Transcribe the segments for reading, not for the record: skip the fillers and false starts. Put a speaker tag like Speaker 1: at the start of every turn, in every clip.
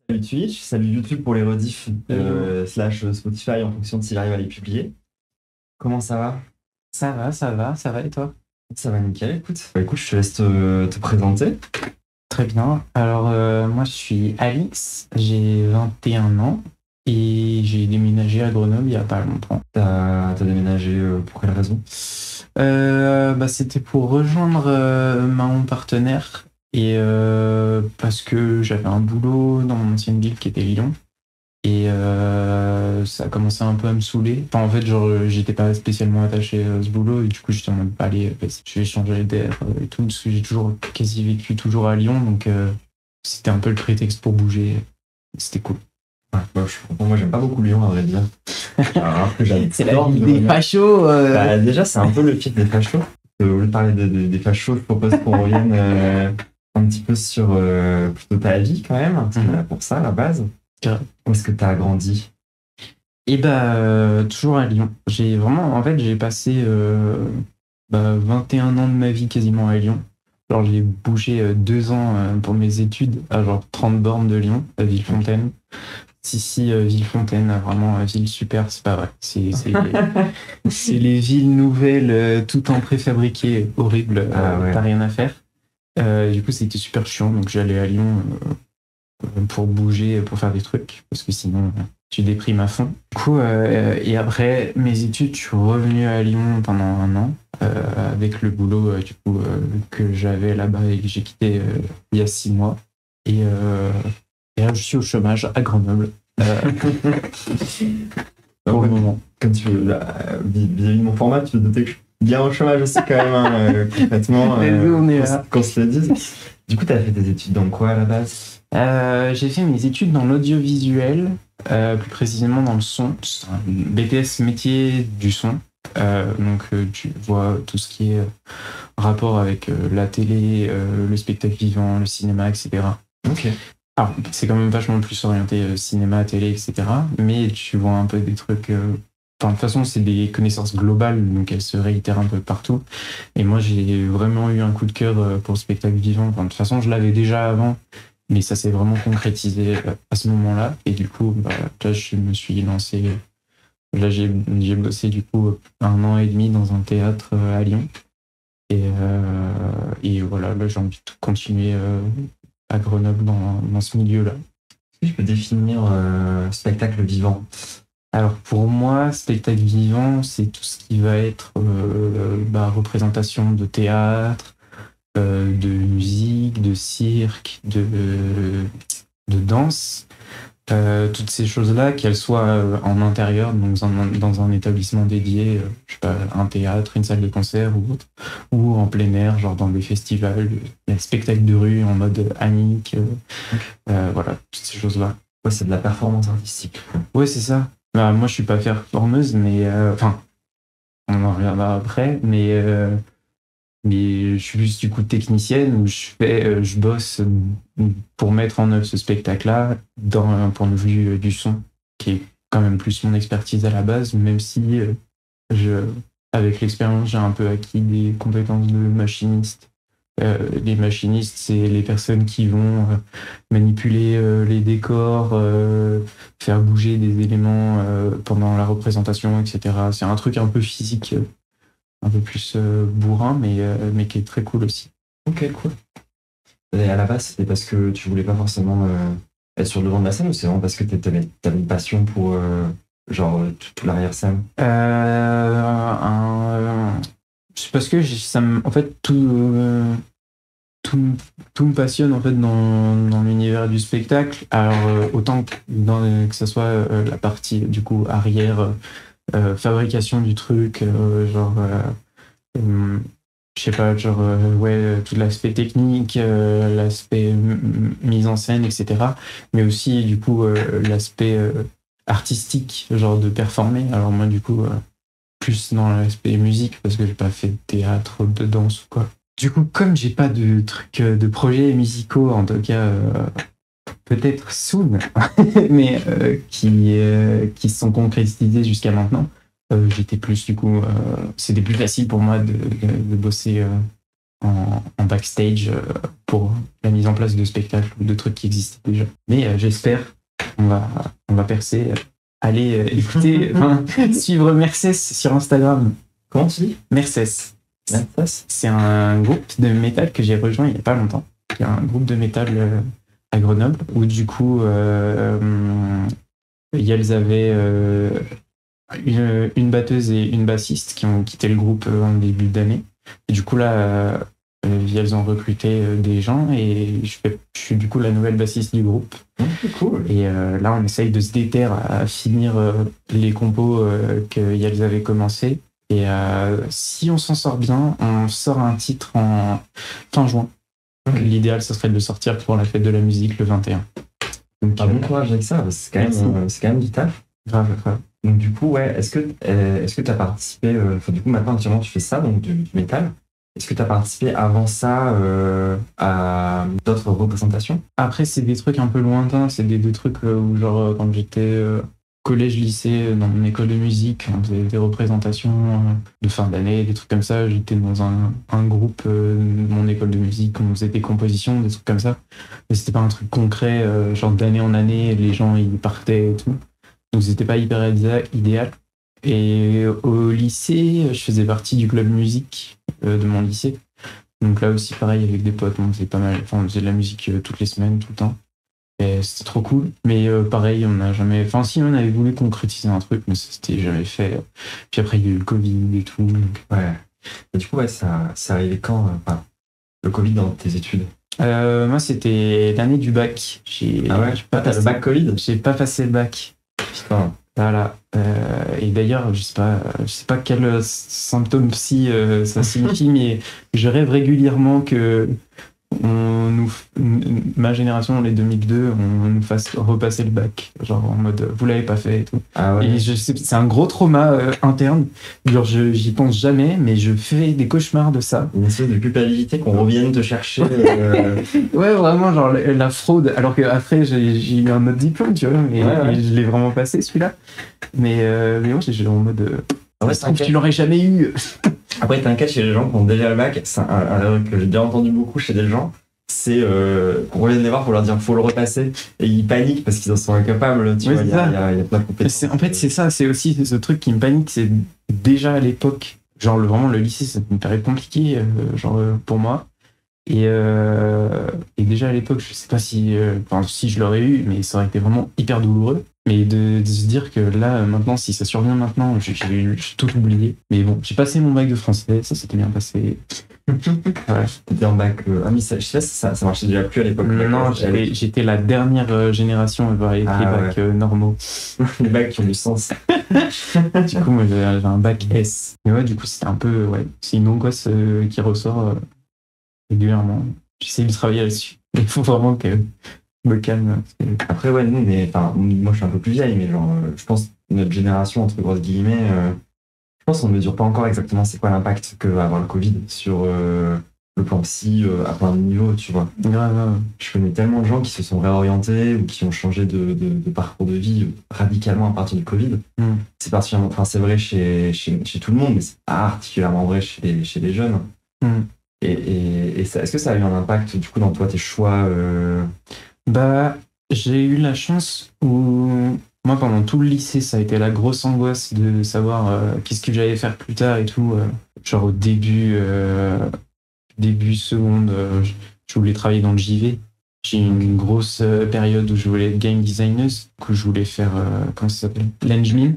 Speaker 1: Salut Twitch, salut YouTube pour les rediffs
Speaker 2: Hello.
Speaker 1: slash Spotify en fonction de s'il arrive à les publier. Comment ça va?
Speaker 2: Ça va et toi?
Speaker 1: Ça va nickel, écoute. Bah, écoute, je te laisse te présenter.
Speaker 2: Très bien. Alors, moi, je suis Alix, j'ai 21 ans et j'ai déménagé à Grenoble il n'y a pas longtemps.
Speaker 1: T'as déménagé pour quelle raison?
Speaker 2: C'était pour rejoindre mon partenaire et parce que j'avais un boulot dans mon ancienne ville qui était Lyon et ça a commencé un peu à me saouler. Enfin, en fait, genre, j'étais pas spécialement attaché à ce boulot et du coup, j'étais en mode, bah, allez, vas-y, je vais changer d'air et tout, parce que j'ai toujours quasi vécu toujours à Lyon, donc c'était un peu le prétexte pour bouger. C'était cool.
Speaker 1: Ouais, bah, je comprends, moi j'aime pas beaucoup Lyon à vrai dire. Alors que
Speaker 2: C'est la
Speaker 1: j'adore
Speaker 2: vie des
Speaker 1: Grenoble.
Speaker 2: fachos.
Speaker 1: Bah, déjà, c'est un peu le pied des fachos. Au lieu de parler des fachos, je propose qu'on revienne un petit peu sur plutôt ta vie quand même, parce qu'on est là pour ça à la base.
Speaker 2: Grave.
Speaker 1: Où est-ce que t'as grandi?
Speaker 2: Et toujours à Lyon. J'ai vraiment, en fait, j'ai passé 21 ans de ma vie quasiment à Lyon. Alors, j'ai bougé 2 ans pour mes études à genre 30 bornes de Lyon, à Villefontaine. Si, Villefontaine, vraiment, ville super, c'est pas vrai. C'est les villes nouvelles, tout en préfabriqué, horrible,
Speaker 1: Ah ouais.
Speaker 2: t'as rien à faire. Du coup, c'était super chiant, donc j'allais à Lyon pour bouger, pour faire des trucs, parce que sinon, tu déprimes à fond. Du coup, et après mes études, je suis revenu à Lyon pendant un an, avec le boulot que j'avais là-bas et que j'ai quitté il y a 6 mois. Et là, je suis au chômage à Grenoble. Pour le moment.
Speaker 1: Comme tu veux, vis-à-vis de mon format, tu peux te doter que je suis bien au chômage aussi quand même, hein, concrètement,
Speaker 2: On est là.
Speaker 1: qu'on se le dise. Du coup, t'as fait tes études dans quoi à la base?
Speaker 2: J'ai fait mes études dans l'audiovisuel, plus précisément dans le son. C'est un BTS métier du son. Tu vois tout ce qui est rapport avec la télé, le spectacle vivant, le cinéma, etc.
Speaker 1: Ok.
Speaker 2: Alors, c'est quand même vachement plus orienté cinéma, télé, etc. Mais tu vois un peu des trucs. Enfin, de toute façon, c'est des connaissances globales, donc elles se réitèrent un peu partout. Et moi, j'ai vraiment eu un coup de cœur pour le spectacle vivant. Enfin, de toute façon, je l'avais déjà avant, mais ça s'est vraiment concrétisé à ce moment-là. Et du coup, là, je me suis lancé. Là, j'ai bossé du coup 1 an et demi dans un théâtre à Lyon. Et voilà, là, j'ai envie de continuer à Grenoble dans ce milieu-là.
Speaker 1: Est-ce que je peux définir spectacle vivant?
Speaker 2: Alors pour moi, spectacle vivant, c'est tout ce qui va être représentation de théâtre, de musique, de cirque, de danse. Toutes ces choses-là, qu'elles soient en intérieur, donc dans un établissement dédié, je sais pas, un théâtre, une salle de concert ou autre, ou en plein air, genre dans des festivals, il y a le spectacle de rue en mode Annick, voilà, toutes ces choses-là.
Speaker 1: Ouais, c'est de la performance artistique.
Speaker 2: Ouais, c'est ça. Bah, moi, je suis pas performeuse, mais enfin, on en reviendra après, mais je suis plus du coup technicienne où je bosse pour mettre en œuvre ce spectacle-là dans un point de vue du son, qui est quand même plus mon expertise à la base, même si je, avec l'expérience, j'ai un peu acquis des compétences de machiniste. Les machinistes, c'est les personnes qui vont manipuler les décors, faire bouger des éléments pendant la représentation, etc. C'est un truc un peu physique, un peu plus bourrin, mais qui est très cool aussi.
Speaker 1: Ok, cool. Et à la base, c'était parce que tu voulais pas forcément être sur le devant de la scène ou c'est vraiment parce que t'avais une passion pour tout l'arrière-scène?
Speaker 2: C'est parce que en fait, tout me passionne en fait dans l'univers du spectacle. Alors autant que ça soit la partie du coup arrière, fabrication du truc, je sais pas, tout l'aspect technique, l'aspect mise en scène, etc. Mais aussi, du coup, l'aspect artistique, genre de performer. Alors moi, du coup, plus dans l'aspect musique, parce que j'ai pas fait de théâtre, de danse ou quoi. Du coup, comme j'ai pas de trucs, de projets musicaux, en tout cas, peut-être soon, mais qui se sont concrétisés jusqu'à maintenant, j'étais plus, du coup, c'était plus facile pour moi de bosser en backstage pour la mise en place de spectacles ou de trucs qui existaient déjà. Mais j'espère qu'on va percer. Allez écouter, suivre Mercès sur Instagram.
Speaker 1: Comment tu dis?
Speaker 2: Mercès.
Speaker 1: Mercès.
Speaker 2: C'est un groupe de métal que j'ai rejoint il n'y a pas longtemps. Il y a un groupe de métal à Grenoble où du coup ils avaient une batteuse et une bassiste qui ont quitté le groupe en début d'année. Et du coup là elles ont recruté des gens et je suis du coup la nouvelle bassiste du groupe.
Speaker 1: C'est cool.
Speaker 2: Et là on essaye de se déterre à finir les compos que Yels avait commencé. Et si on s'en sort bien, on sort un titre en fin juin.
Speaker 1: Okay.
Speaker 2: L'idéal, ce serait de le sortir pour la fête de la musique le 21.
Speaker 1: Donc, bon courage avec ça, c'est quand même du taf.
Speaker 2: Grave.
Speaker 1: Donc du coup, ouais, est-ce que tu as participé, du coup maintenant actuellement tu fais ça, donc du métal. Est-ce que tu as participé avant ça à d'autres représentations?
Speaker 2: Après, c'est des trucs un peu lointains, c'est des trucs où genre quand j'étais collège, lycée, dans mon école de musique, on faisait des représentations de fin d'année, des trucs comme ça. J'étais dans un groupe de mon école de musique, on faisait des compositions, des trucs comme ça. Mais c'était pas un truc concret, genre d'année en année, les gens ils partaient et tout. Donc c'était pas hyper idéal. Et au lycée, je faisais partie du club musique de mon lycée. Donc là aussi, pareil, avec des potes, on faisait pas mal. Enfin, on faisait de la musique toutes les semaines, tout le temps. Et c'était trop cool. Mais pareil, on n'a jamais. Enfin, si, on avait voulu concrétiser un truc, mais ça s'était jamais fait. Puis après, il y a eu le Covid et tout. Donc...
Speaker 1: Ouais. Et du coup, ouais, ça arrivait quand le Covid dans tes études?
Speaker 2: Moi, c'était l'année du bac.
Speaker 1: T'as le bac Covid?
Speaker 2: J'ai pas passé le bac.
Speaker 1: Putain.
Speaker 2: Voilà. Et d'ailleurs, je sais pas quel symptôme psy ça signifie, mais je rêve régulièrement que ma génération, les 2002, on nous fasse repasser le bac. Genre en mode, vous l'avez pas fait et tout.
Speaker 1: Ah ouais.
Speaker 2: Et c'est un gros trauma interne. Genre, j'y pense jamais, mais je fais des cauchemars de ça.
Speaker 1: Une espèce de culpabilité qu'on revienne te chercher.
Speaker 2: Ouais, vraiment, genre la fraude. Alors qu'après, j'ai eu un autre diplôme, tu vois, mais je l'ai vraiment passé celui-là. Mais moi, j'ai en mode. Tu l'aurais jamais eu.
Speaker 1: Après, t'inquiète, chez les gens qui ont déjà le bac, c'est un truc que j'ai bien entendu beaucoup chez des gens, c'est qu'on revienne les voir pour leur dire faut le repasser, et ils paniquent parce qu'ils en sont incapables, tu vois, il y a plein de compétences.
Speaker 2: En fait, c'est ça, c'est aussi ce truc qui me panique, c'est déjà à l'époque, genre vraiment le lycée, c'est une période compliquée, pour moi. Et déjà à l'époque, je sais pas si je l'aurais eu, mais ça aurait été vraiment hyper douloureux. Mais de se dire que là, maintenant, si ça survient maintenant, j'ai tout oublié. Mais bon, j'ai passé mon bac de français, ça s'était bien passé.
Speaker 1: Ouais, t'étais en bac. Mais je sais pas si ça marchait déjà plus à l'époque.
Speaker 2: Non, j'étais la dernière génération à avoir les bacs normaux.
Speaker 1: Les bacs qui ont du sens.
Speaker 2: Du coup, moi, j'avais un bac S. Mais ouais, du coup, c'était un peu. Ouais, c'est une angoisse qui ressort régulièrement. J'essaie de travailler là-dessus. Il faut vraiment que je me calme.
Speaker 1: Après, ouais, moi je suis un peu plus vieille, mais genre, je pense notre génération, entre grosses guillemets, je pense qu'on ne mesure pas encore exactement c'est quoi l'impact que va avoir le Covid sur le plan psy à plein de niveaux, tu vois.
Speaker 2: Grave.
Speaker 1: Je connais tellement de gens qui se sont réorientés ou qui ont changé de parcours de vie radicalement à partir du Covid. C'est particulièrement, c'est vrai chez tout le monde, mais c'est particulièrement vrai chez les jeunes. Et est-ce que ça a eu un impact du coup dans toi, tes choix
Speaker 2: J'ai eu la chance où moi pendant tout le lycée ça a été la grosse angoisse de savoir qu'est-ce que j'allais faire plus tard et tout. Genre au début seconde, je voulais travailler dans le JV. J'ai eu une grosse période où je voulais être game designer, que je voulais faire comment ça s'appelle, l'Engmin.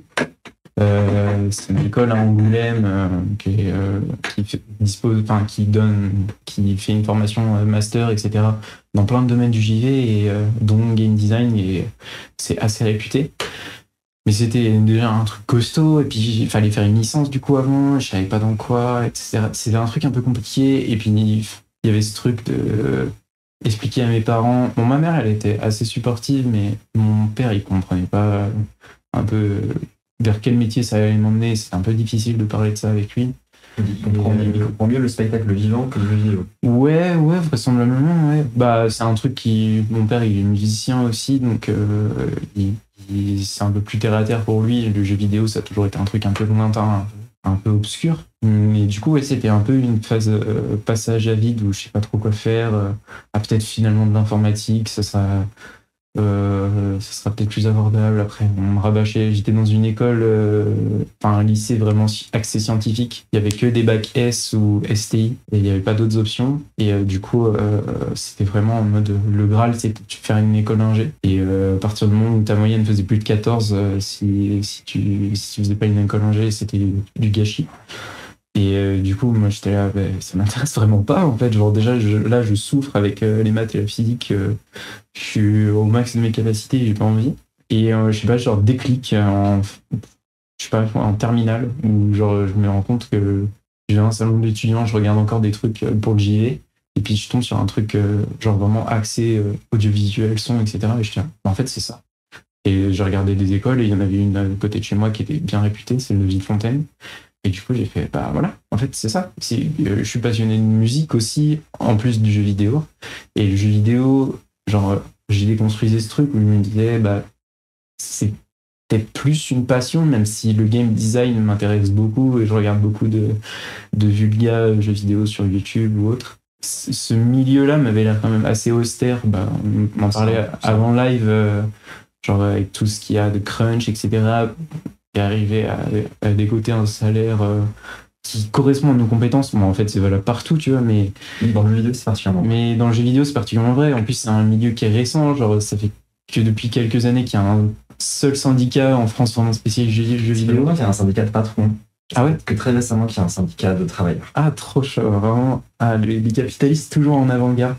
Speaker 2: C'est une école à Angoulême qui fait une formation master, etc. dans plein de domaines du JV et dont game design, et c'est assez réputé. Mais c'était déjà un truc costaud, et puis il fallait faire une licence du coup avant, je savais pas dans quoi, etc. C'était un truc un peu compliqué, et puis il y avait ce truc de expliquer à mes parents. Bon, ma mère elle était assez supportive, mais mon père il comprenait pas un peu vers quel métier ça allait m'emmener. C'est un peu difficile de parler de ça avec lui.
Speaker 1: Il comprend mieux le spectacle vivant que le jeu vidéo.
Speaker 2: Ouais, vraisemblablement, ouais. C'est un truc qui... Mon père, il est musicien aussi, donc c'est un peu plus terre à terre pour lui. Le jeu vidéo, ça a toujours été un truc un peu lointain. un peu obscur. Mais du coup, ouais, c'était un peu une phase passage à vide où je sais pas trop quoi faire. Peut-être finalement de l'informatique, ça sera peut-être plus abordable. Après, on me rabâchait. J'étais dans une école, un lycée vraiment axé scientifique. Il y avait que des bacs S ou STI et il n'y avait pas d'autres options. Et du coup, c'était vraiment en mode le Graal, c'est de faire une école ingé. Et à partir du moment où ta moyenne faisait plus de 14, si tu faisais pas une école ingé, c'était du gâchis. Et du coup, moi j'étais là, ça m'intéresse vraiment pas en fait. Genre, déjà, là, je souffre avec les maths et la physique. Je suis au max de mes capacités, j'ai pas envie. Et je sais pas, genre déclic je sais pas, en terminale, où genre je me rends compte que j'ai un salon d'étudiants, je regarde encore des trucs pour le JV. Et puis je tombe sur un truc genre vraiment axé audiovisuel, son, etc. Et je tiens, en fait, c'est ça. Et j'ai regardé des écoles et il y en avait une à côté de chez moi qui était bien réputée, c'est le Villefontaine. Et du coup, j'ai fait, bah voilà, en fait, c'est ça. Je suis passionné de musique aussi, en plus du jeu vidéo. Et le jeu vidéo, genre, j'ai déconstruisé ce truc où je me disais, bah, c'est peut-être plus une passion, même si le game design m'intéresse beaucoup et je regarde beaucoup de vulga jeux vidéo sur YouTube ou autre. Ce milieu-là m'avait l'air quand même assez austère. Bah, on en parlait avant live, genre avec tout ce qu'il y a de crunch, etc. Et arriver à dégoter un salaire qui correspond à nos compétences. Bon, en fait, c'est valable partout, tu vois, mais
Speaker 1: dans le jeu vidéo, c'est particulièrement.
Speaker 2: Mais dans le jeu vidéo, c'est particulièrement vrai. En plus, c'est un milieu qui est récent. Genre, ça fait que depuis quelques années qu'il y a un seul syndicat en France vraiment spécialisé jeux vidéo.
Speaker 1: Il y a un syndicat de patrons.
Speaker 2: Ah ouais?
Speaker 1: Que très récemment, qu'il y a un syndicat de travailleurs.
Speaker 2: Ah, trop chaud, vraiment. Ah, les capitalistes toujours en avant-garde.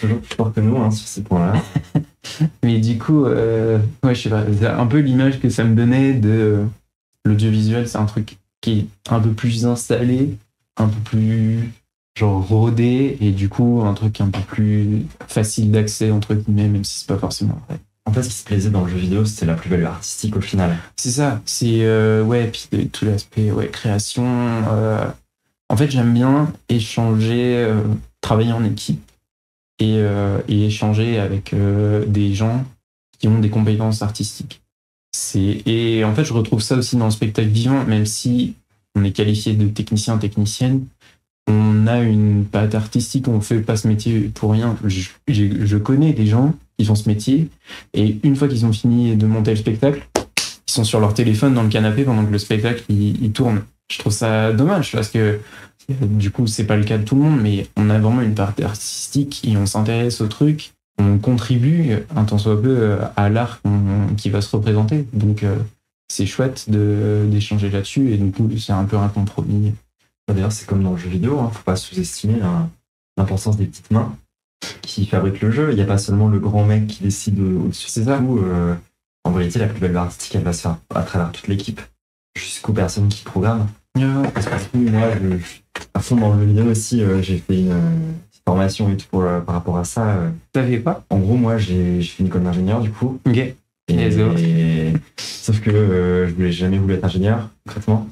Speaker 1: Toujours plus fort que nous sur ces points-là.
Speaker 2: Mais du coup, ouais, je sais pas, c'est un peu l'image que ça me donnait de l'audiovisuel, c'est un truc qui est un peu plus installé, un peu plus genre rodé, et du coup, un truc un peu plus facile d'accès, entre guillemets, même si c'est pas forcément vrai.
Speaker 1: En fait, ce qui se plaisait dans le jeu vidéo, c'était la plus-value artistique au final.
Speaker 2: C'est ça, c'est ouais, puis tout l'aspect création. En fait, j'aime bien échanger, travailler en équipe et échanger avec des gens qui ont des compétences artistiques. Et en fait, je retrouve ça aussi dans le spectacle vivant, même si on est qualifié de technicien, technicienne, on a une patte artistique, on fait pas ce métier pour rien. Je connais des gens qui font ce métier, et une fois qu'ils ont fini de monter le spectacle, ils sont sur leur téléphone dans le canapé pendant que le spectacle il tourne. Je trouve ça dommage, parce que du coup, c'est pas le cas de tout le monde, mais on a vraiment une part artistique et on s'intéresse au truc, on contribue un tant soit peu à l'art qui va se représenter. Donc, c'est chouette d'échanger là-dessus, et du coup, c'est un peu un compromis.
Speaker 1: D'ailleurs, c'est comme dans le jeu vidéo, faut pas sous-estimer l'importance des petites mains qui fabriquent le jeu. Il n'y a pas seulement le grand mec qui décide au-dessus de tout. En vérité, la plus-value artistique, elle va se faire à travers toute l'équipe, jusqu'aux personnes qui programment. Parce que du coup, moi, à fond dans le jeu vidéo aussi, j'ai fait une formation et tout par rapport à ça.
Speaker 2: T'avais pas?
Speaker 1: En gros, moi, j'ai fait une école d'ingénieur, du coup.
Speaker 2: Ok.
Speaker 1: Sauf que je n'ai jamais voulu être ingénieur, concrètement.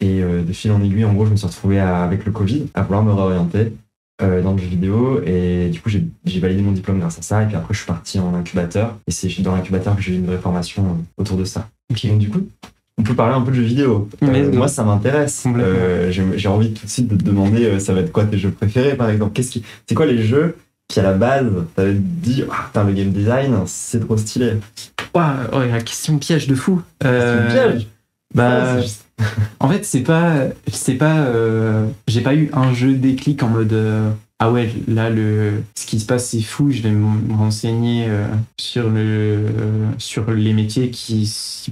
Speaker 1: Et de fil en aiguille, en gros, je me suis retrouvé avec le Covid à vouloir me réorienter dans le jeu vidéo. Et du coup, j'ai validé mon diplôme grâce à ça. Et puis après, je suis parti en incubateur. Et c'est dans l'incubateur que j'ai eu une vraie formation autour de ça.
Speaker 2: Okay.
Speaker 1: Donc du coup, on peut parler un peu de jeux vidéo. Moi, ça m'intéresse. J'ai envie tout de suite de te demander, ça va être quoi tes jeux préférés, par exemple? C'est quoi les jeux qui, à la base, t'avais dit, putain, le game design, c'est trop stylé?
Speaker 2: Ouais, la question piège de fou.
Speaker 1: Question piège?
Speaker 2: Bah, en fait, c'est pas, j'ai pas eu un jeu déclic en mode, ah ouais, là, ce qui se passe, c'est fou, je vais me renseigner sur les métiers qui s'y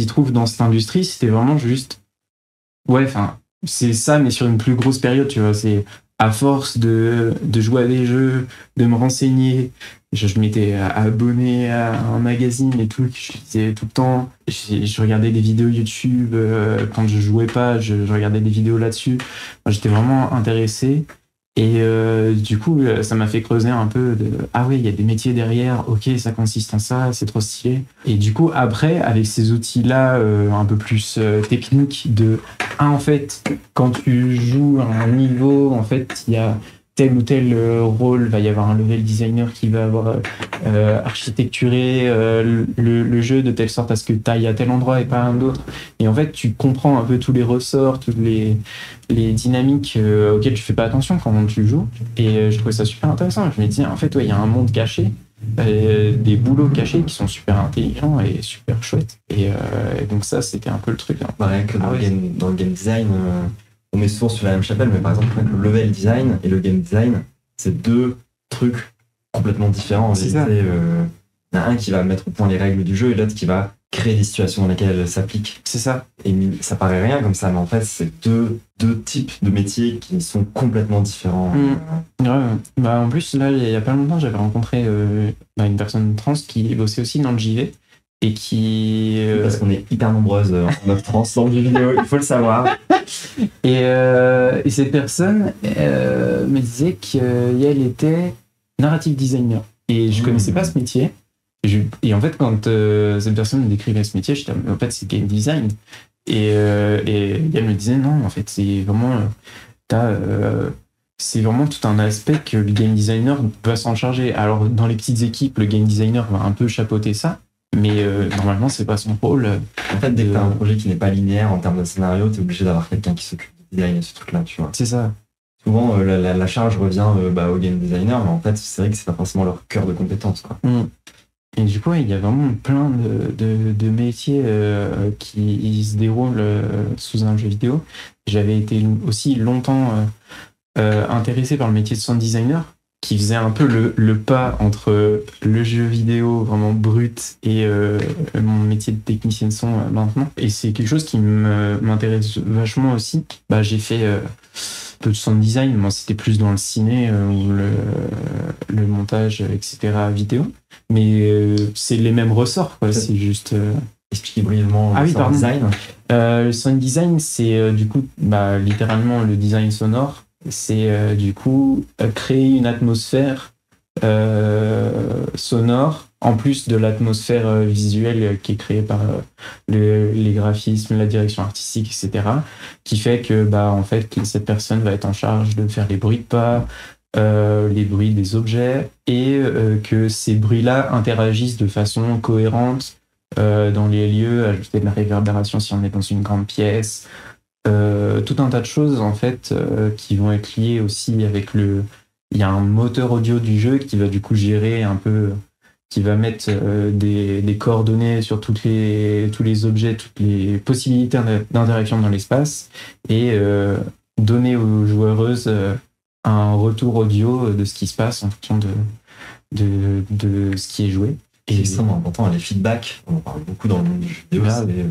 Speaker 2: trouvent dans cette industrie. C'était vraiment juste, ouais, c'est ça, mais sur une plus grosse période, tu vois. C'est à force de jouer à des jeux, de me renseigner. Je m'étais abonné à un magazine et tout, je lisais tout le temps. Je regardais des vidéos YouTube. Quand je jouais pas, je regardais des vidéos là-dessus. Enfin, j'étais vraiment intéressé. Et du coup, ça m'a fait creuser un peu ah ouais, il y a des métiers derrière, ok, ça consiste en ça, c'est trop stylé. Et du coup, après, avec ces outils-là un peu plus techniques en fait, quand tu joues à un niveau, en fait, il y a tel ou tel rôle, va y avoir un level designer qui va avoir architecturé le jeu de telle sorte à ce que tu ailles à tel endroit et pas à un autre. Et en fait, tu comprends un peu tous les ressorts, toutes les dynamiques auxquelles tu fais pas attention quand tu joues. Et je trouvais ça super intéressant. Je me disais, en fait, il y a un monde caché, des boulots cachés qui sont super intelligents et super chouettes. Et donc ça, c'était un peu le truc. Hein.
Speaker 1: Pareil que dans le game design, on met souvent sur la même chapelle, mais par exemple, le level design et le game design, c'est deux trucs complètement différents. En vérité, il y en a un qui va mettre au point les règles du jeu et l'autre qui va créer des situations dans lesquelles elles s'appliquent.
Speaker 2: C'est ça.
Speaker 1: Et ça paraît rien comme ça, mais en fait, c'est deux types de métiers qui sont complètement différents.
Speaker 2: Ouais. Bah, en plus, là, il y a pas longtemps, j'avais rencontré une personne trans qui bossait aussi dans le JV et qui...
Speaker 1: Parce qu'on est hyper nombreuses en meuf trans dans le jeu vidéo, il faut le savoir.
Speaker 2: Et cette personne me disait qu'elle était narrative designer. Et je connaissais pas ce métier. Et en fait, quand cette personne me décrivait ce métier, j'étais en fait, c'est game design. Et elle me disait non, en fait, c'est vraiment c'est vraiment tout un aspect que le game designer doit s'en charger. Alors, dans les petites équipes, le game designer va un peu chapeauter ça, mais normalement, c'est pas son rôle.
Speaker 1: En fait, dès que tu as un projet qui n'est pas linéaire en termes de scénario, tu es obligé d'avoir quelqu'un qui s'occupe du design de ce truc-là, tu vois.
Speaker 2: C'est ça.
Speaker 1: Souvent, la charge revient au game designer, mais en fait, c'est vrai que c'est pas forcément leur cœur de compétence, quoi.
Speaker 2: Et du coup, il y a vraiment plein de métiers qui se déroulent sous un jeu vidéo. J'avais été aussi longtemps intéressé par le métier de sound designer, qui faisait un peu le pas entre le jeu vidéo vraiment brut et mon métier de technicien de son maintenant. Et c'est quelque chose qui m'intéresse vachement aussi. Bah, j'ai fait peu de sound design, moi c'était plus dans le ciné ou le montage, etc. vidéo. Mais c'est les mêmes ressorts, quoi. C'est juste...
Speaker 1: Expliquez brièvement le sound design.
Speaker 2: Le sound design, c'est du coup littéralement le design sonore. C'est du coup créer une atmosphère sonore en plus de l'atmosphère visuelle qui est créée par les graphismes, la direction artistique, etc. Qui fait que en fait cette personne va être en charge de faire les bruits de pas, les bruits des objets et que ces bruits-là interagissent de façon cohérente dans les lieux, ajouter de la réverbération si on est dans une grande pièce. Tout un tas de choses en fait qui vont être liées aussi avec il y a un moteur audio du jeu qui va du coup gérer un peu, qui va mettre des coordonnées sur tous les objets, toutes les possibilités d'interaction dans l'espace et donner aux joueuses un retour audio de ce qui se passe en fonction de ce qui est joué.
Speaker 1: Et c'est extrêmement important, les feedbacks, on en parle beaucoup dans le monde du jeu vidéo.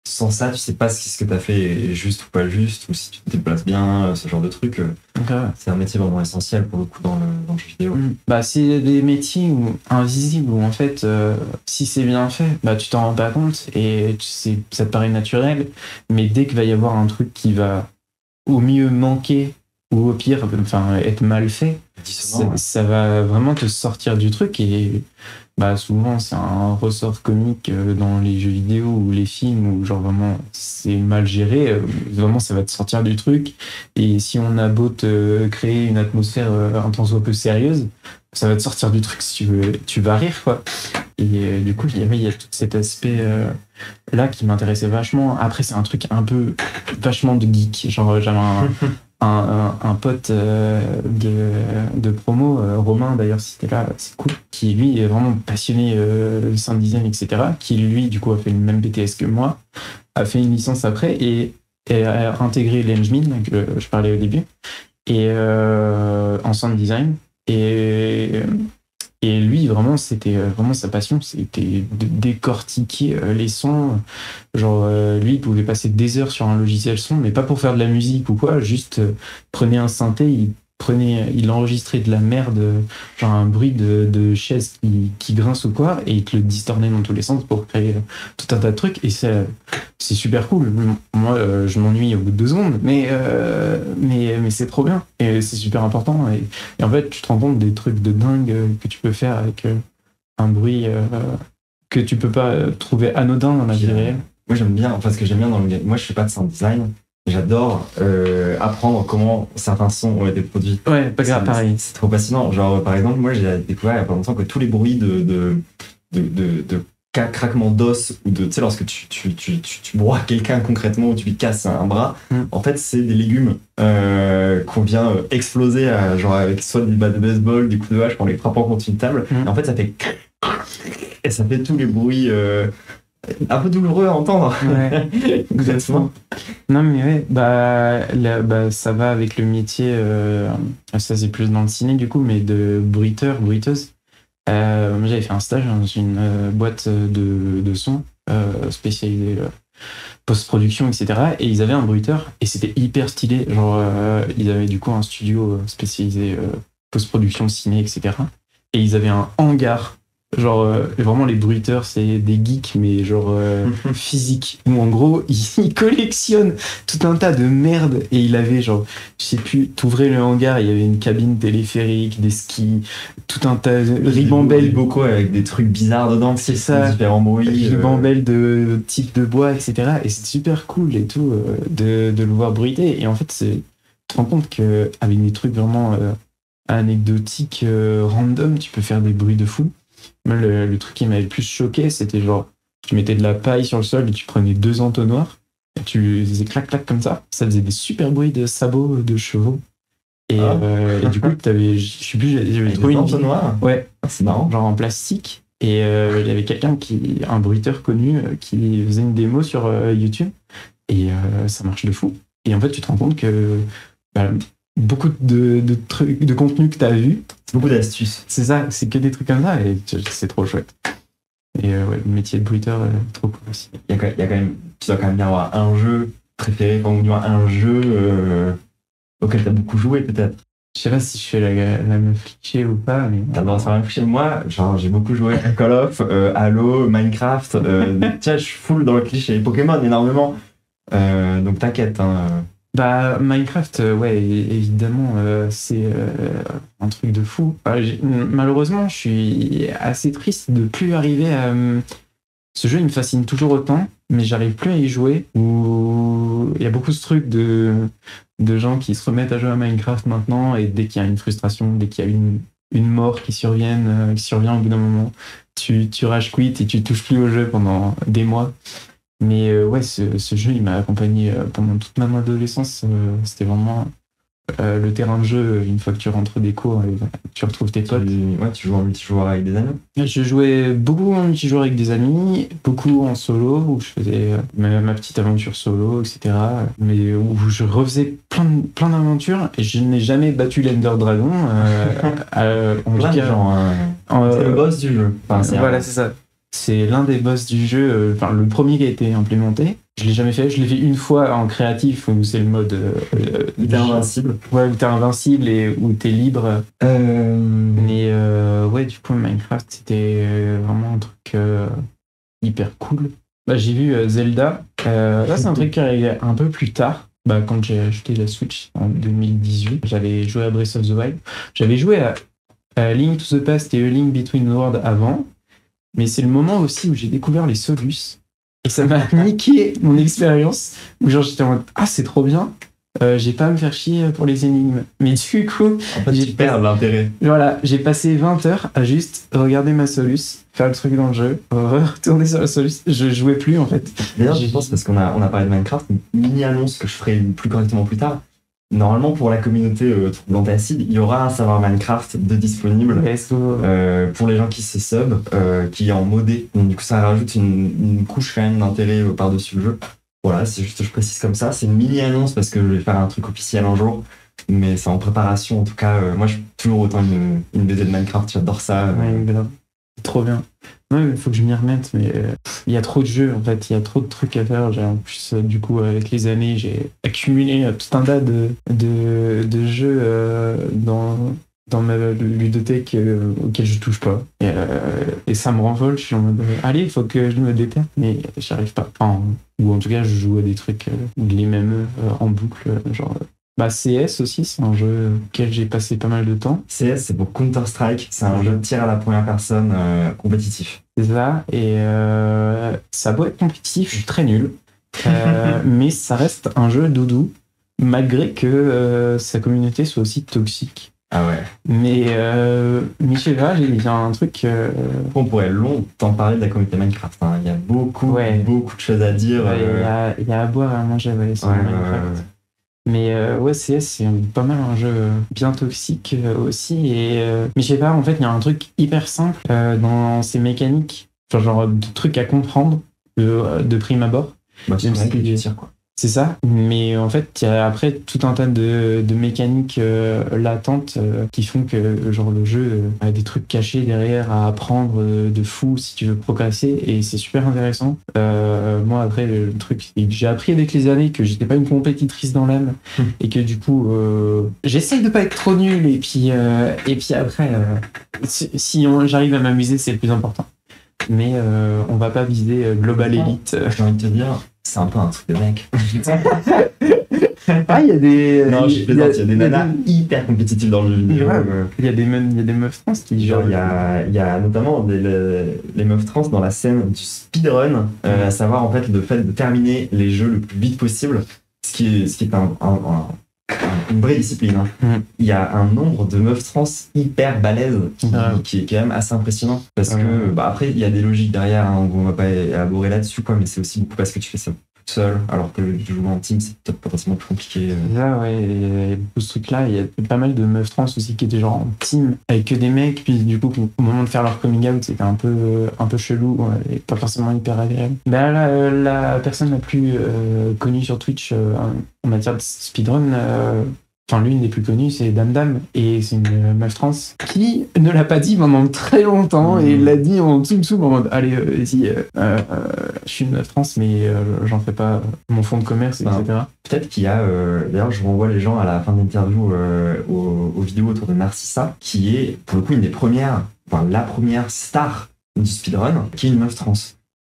Speaker 1: Sans ça, tu sais pas si ce que tu as fait est juste ou pas juste, ou si tu te déplaces bien, ce genre de truc. C'est un métier vraiment essentiel pour le coup dans le jeu vidéo.
Speaker 2: C'est des métiers invisibles où en fait, si c'est bien fait, tu t'en rends pas compte et ça te paraît naturel. Mais dès qu'il va y avoir un truc qui va au mieux manquer ou au pire être mal fait, ça va vraiment te sortir du truc et souvent c'est un ressort comique dans les jeux vidéo ou les films où genre vraiment c'est mal géré, vraiment ça va te sortir du truc et si on a beau te créer une atmosphère un tant soit peu sérieuse, ça va te sortir du truc si tu vas rire quoi. Et du coup il y a tout cet aspect là qui m'intéressait vachement. Après c'est un truc un peu vachement de geek, genre j'avais un pote de promo, Romain d'ailleurs si t'es là, c'est cool, qui lui est vraiment passionné de sound design, etc., qui lui du coup a fait le même BTS que moi, a fait une licence après et a intégré l'Engmin que je parlais au début et en sound design et lui, vraiment, c'était vraiment sa passion, c'était de décortiquer les sons. Genre, lui, il pouvait passer des heures sur un logiciel son, mais pas pour faire de la musique ou quoi, juste prenait un synthé, il enregistrait de la merde, genre un bruit de chaise qui grince ou quoi, et il te le distornait dans tous les sens pour créer tout un tas de trucs, et c'est super cool. Moi, je m'ennuie au bout de 2 secondes, mais c'est trop bien, et c'est super important, et en fait, tu te rends compte des trucs de dingue que tu peux faire avec un bruit que tu peux pas trouver anodin dans la vie réelle.
Speaker 1: Moi, j'aime bien, enfin, ce que j'aime bien dans le game, moi, je fais pas de sound design, J'adore apprendre comment certains sons ont été produits.
Speaker 2: Ouais, pas grave, pareil.
Speaker 1: C'est trop fascinant. Genre, par exemple, moi, j'ai découvert il y a pas longtemps que tous les bruits de craquement d'os ou de, tu sais, lorsque tu broies quelqu'un concrètement ou tu lui casses un bras, en fait, c'est des légumes qu'on vient exploser genre avec soit des bats de baseball, des coups de hache en les frappant contre une table. Et en fait, ça fait et ça fait tous les bruits un peu douloureux à entendre.
Speaker 2: Ouais, exactement. Non, mais ouais, ça va avec le métier, ça c'est plus dans le ciné du coup, mais de bruiteur, bruiteuse. Moi j'avais fait un stage dans une boîte de son spécialisée post-production, etc. Et ils avaient un bruiteur et c'était hyper stylé. Genre, ils avaient du coup un studio spécialisé post-production, ciné, etc. Et ils avaient un hangar. Genre, vraiment, les bruiteurs, c'est des geeks, mais genre physique. Où en gros, ils collectionnent tout un tas de merde. Et il avait, genre, je sais plus, t'ouvrais le hangar, il y avait une cabine téléphérique, des skis, tout un tas de ribambelles.
Speaker 1: Beaucoup avec des trucs bizarres dedans,
Speaker 2: c'est ça.
Speaker 1: Différents bruits.
Speaker 2: Ribambelles de types de bois, etc. Et c'est super cool et tout, de le voir bruiter. Et en fait, tu te rends compte qu'avec des trucs vraiment anecdotiques, random, tu peux faire des bruits de fou. Moi, le truc qui m'avait le plus choqué, c'était genre, tu mettais de la paille sur le sol et tu prenais 2 entonnoirs, et tu faisais clac-clac comme ça faisait des super bruits de sabots de chevaux. Et du coup, j'avais trouvé une
Speaker 1: entonnoirs.
Speaker 2: Ouais,
Speaker 1: c'est marrant.
Speaker 2: Genre en plastique. Et il y avait un bruiteur connu, qui faisait une démo sur YouTube, et ça marche de fou. Et en fait, tu te rends compte que beaucoup de trucs, de contenu que tu as vu.
Speaker 1: C'est beaucoup d'astuces.
Speaker 2: C'est ça, c'est que des trucs comme ça et c'est trop chouette. Et ouais, le métier de bruiteur, trop cool aussi.
Speaker 1: Il y a quand même, tu dois quand même bien avoir un jeu préféré, ou du moins un jeu auquel tu as beaucoup joué peut-être.
Speaker 2: Je sais pas si je fais la meuf cliché ou pas, mais.
Speaker 1: T'adores ça, la meuf cliché. Moi, genre, j'ai beaucoup joué à Call of, Halo, Minecraft. Tiens, je suis full dans le cliché. Pokémon, énormément. Donc t'inquiète, hein.
Speaker 2: Minecraft, ouais, évidemment, c'est un truc de fou. Malheureusement, je suis assez triste de plus arriver à. Ce jeu, il me fascine toujours autant, mais j'arrive plus à y jouer. Il y a beaucoup de trucs de gens qui se remettent à jouer à Minecraft maintenant, et dès qu'il y a une frustration, dès qu'il y a une mort qui survient au bout d'un moment, tu rage quit et tu touches plus au jeu pendant des mois. Mais ouais, ce jeu, il m'a accompagné pendant toute mon adolescence. C'était vraiment le terrain de jeu. Une fois que tu rentres des cours, tu retrouves tes potes.
Speaker 1: Ouais, tu joues en multijoueur avec des amis?
Speaker 2: Je jouais beaucoup en multijoueur avec des amis, beaucoup en solo, où je faisais ma petite aventure solo, etc. Mais où je refaisais plein d'aventures, et je n'ai jamais battu l'Ender Dragon.
Speaker 1: Plein de gens, c'est le boss du jeu.
Speaker 2: Voilà, c'est ça. C'est l'un des boss du jeu, le premier qui a été implémenté. Je l'ai jamais fait, je l'ai fait une fois en créatif, où c'est le mode...
Speaker 1: où t'es invincible.
Speaker 2: Ouais, où t'es invincible et où t'es libre. Mais ouais, du coup, Minecraft, c'était vraiment un truc hyper cool. J'ai vu Zelda. Là, c'est un truc qui arrivait un peu plus tard. Quand j'ai acheté la Switch en 2018, j'avais joué à Breath of the Wild. J'avais joué à Link to the Past et A Link Between Worlds avant. Mais c'est le moment aussi où j'ai découvert les Solus. Et ça m'a niqué mon expérience. Où genre j'étais en mode, c'est trop bien. J'ai pas à me faire chier pour les énigmes. Mais du coup,
Speaker 1: en fait, tu perds l'intérêt.
Speaker 2: Voilà, j'ai passé 20 heures à juste regarder ma Solus, faire le truc dans le jeu, retourner sur la Solus. Je jouais plus en fait.
Speaker 1: D'ailleurs, je pense, parce qu'on a parlé de Minecraft, une mini-annonce que je ferai plus correctement plus tard. Normalement, pour la communauté troublante et acide, il y aura un serveur Minecraft de disponible pour les gens qui se sub, qui est en modé. Donc, du coup, ça rajoute une couche quand même d'intérêt par-dessus le jeu. Voilà, c'est juste, je précise comme ça. C'est une mini-annonce parce que je vais faire un truc officiel un jour. Mais c'est en préparation, en tout cas. Moi, je suis toujours autant une BD de Minecraft, j'adore ça.
Speaker 2: C'est trop bien. Ouais, il faut que je m'y remette, mais il y a trop de jeux, en fait, il y a trop de trucs à faire. En plus, du coup, avec les années, j'ai accumulé tout un tas de jeux dans ma ludothèque auxquels je touche pas. Et ça me renvole, je suis en mode, allez, il faut que je me déterre, mais j'y arrive pas. Ou en tout cas, je joue à des trucs, les mêmes en boucle, genre... CS aussi, c'est un jeu auquel j'ai passé pas mal de temps.
Speaker 1: CS, c'est pour Counter-Strike, c'est un jeu de tir à la première personne compétitif.
Speaker 2: C'est ça, et ça doit être compétitif, je suis très nul. Mais ça reste un jeu doudou, malgré que sa communauté soit aussi toxique.
Speaker 1: Ah ouais.
Speaker 2: Mais je sais pas, il y a un truc.
Speaker 1: On pourrait longtemps parler de la communauté Minecraft. Hein. Il y a beaucoup de choses à dire.
Speaker 2: Il y a à boire et à manger sur Minecraft. Mais CS, c'est pas mal un jeu bien toxique aussi. Mais je sais pas, en fait, il y a un truc hyper simple dans ces mécaniques, genre de trucs à comprendre de prime abord.
Speaker 1: Tu tires, quoi.
Speaker 2: C'est ça, mais en fait, il y a après tout un tas de mécaniques latentes qui font que genre le jeu a des trucs cachés derrière à apprendre de fou si tu veux progresser, et c'est super intéressant. Moi, après, le truc, c'est que j'ai appris avec les années que j'étais pas une compétitrice dans l'âme, et que du coup, j'essaye de pas être trop nul, et puis après, si j'arrive à m'amuser, c'est le plus important. Mais on va pas viser Global Elite.
Speaker 1: J'ai envie de te dire, c'est un peu un truc de mec.
Speaker 2: Il y a des.
Speaker 1: Non, je plaisante, il y a des nanas hyper compétitives dans le jeu vidéo.
Speaker 2: Il y a des meufs trans qui.
Speaker 1: Genre, il y a notamment les meufs trans dans la scène du speedrun, à savoir en fait le fait de terminer les jeux le plus vite possible, ce qui est une vraie discipline. Hein. Il y a un nombre de meufs trans hyper balèzes qui est quand même assez impressionnant. Parce que, après, il y a des logiques derrière, hein, on va pas élaborer là-dessus, quoi, mais c'est aussi beaucoup parce que tu fais ça toute seule, alors que jouer en team, c'est peut-être potentiellement plus compliqué.
Speaker 2: Là, il y a beaucoup ce truc-là. Il y a pas mal de meufs trans aussi qui étaient genre en team avec que des mecs, puis du coup, au moment de faire leur coming out, c'était un peu chelou, et pas forcément hyper agréable. Ben, la personne la plus connue sur Twitch en matière de speedrun, enfin l'une des plus connues, c'est Dame, et c'est une meuf trans qui ne l'a pas dit pendant très longtemps, et l'a dit en dessous en mode allez, vas-y, je suis une meuf trans, mais j'en fais pas mon fonds de commerce, etc.
Speaker 1: Peut-être qu'il y a, d'ailleurs je renvoie les gens à la fin de l'interview aux vidéos autour de Narcissa, qui est pour le coup une des premières, enfin la première star du speedrun, qui est une meuf trans.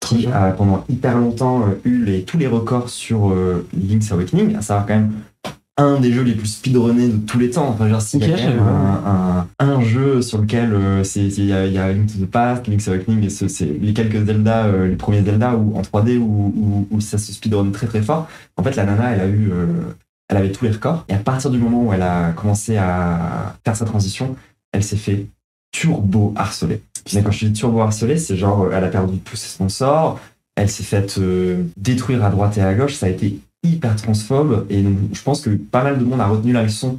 Speaker 1: Qui a pendant hyper longtemps eu tous les records sur Link's Awakening, à savoir quand même un des jeux les plus speedrunnés de tous les temps. Enfin, genre, il y a quand même un jeu sur lequel il y a Link to the Past, Link's Awakening, et c'est les quelques Zelda, les premiers Zelda en 3D où ça se speedrun très très fort. En fait, la nana, elle avait tous les records, et à partir du moment où elle a commencé à faire sa transition, elle s'est fait turbo harceler. Mais quand je dis turbo harceler, c'est genre, elle a perdu tous ses sponsors, elle s'est faite détruire à droite et à gauche, ça a été hyper transphobe, et donc je pense que pas mal de monde a retenu la leçon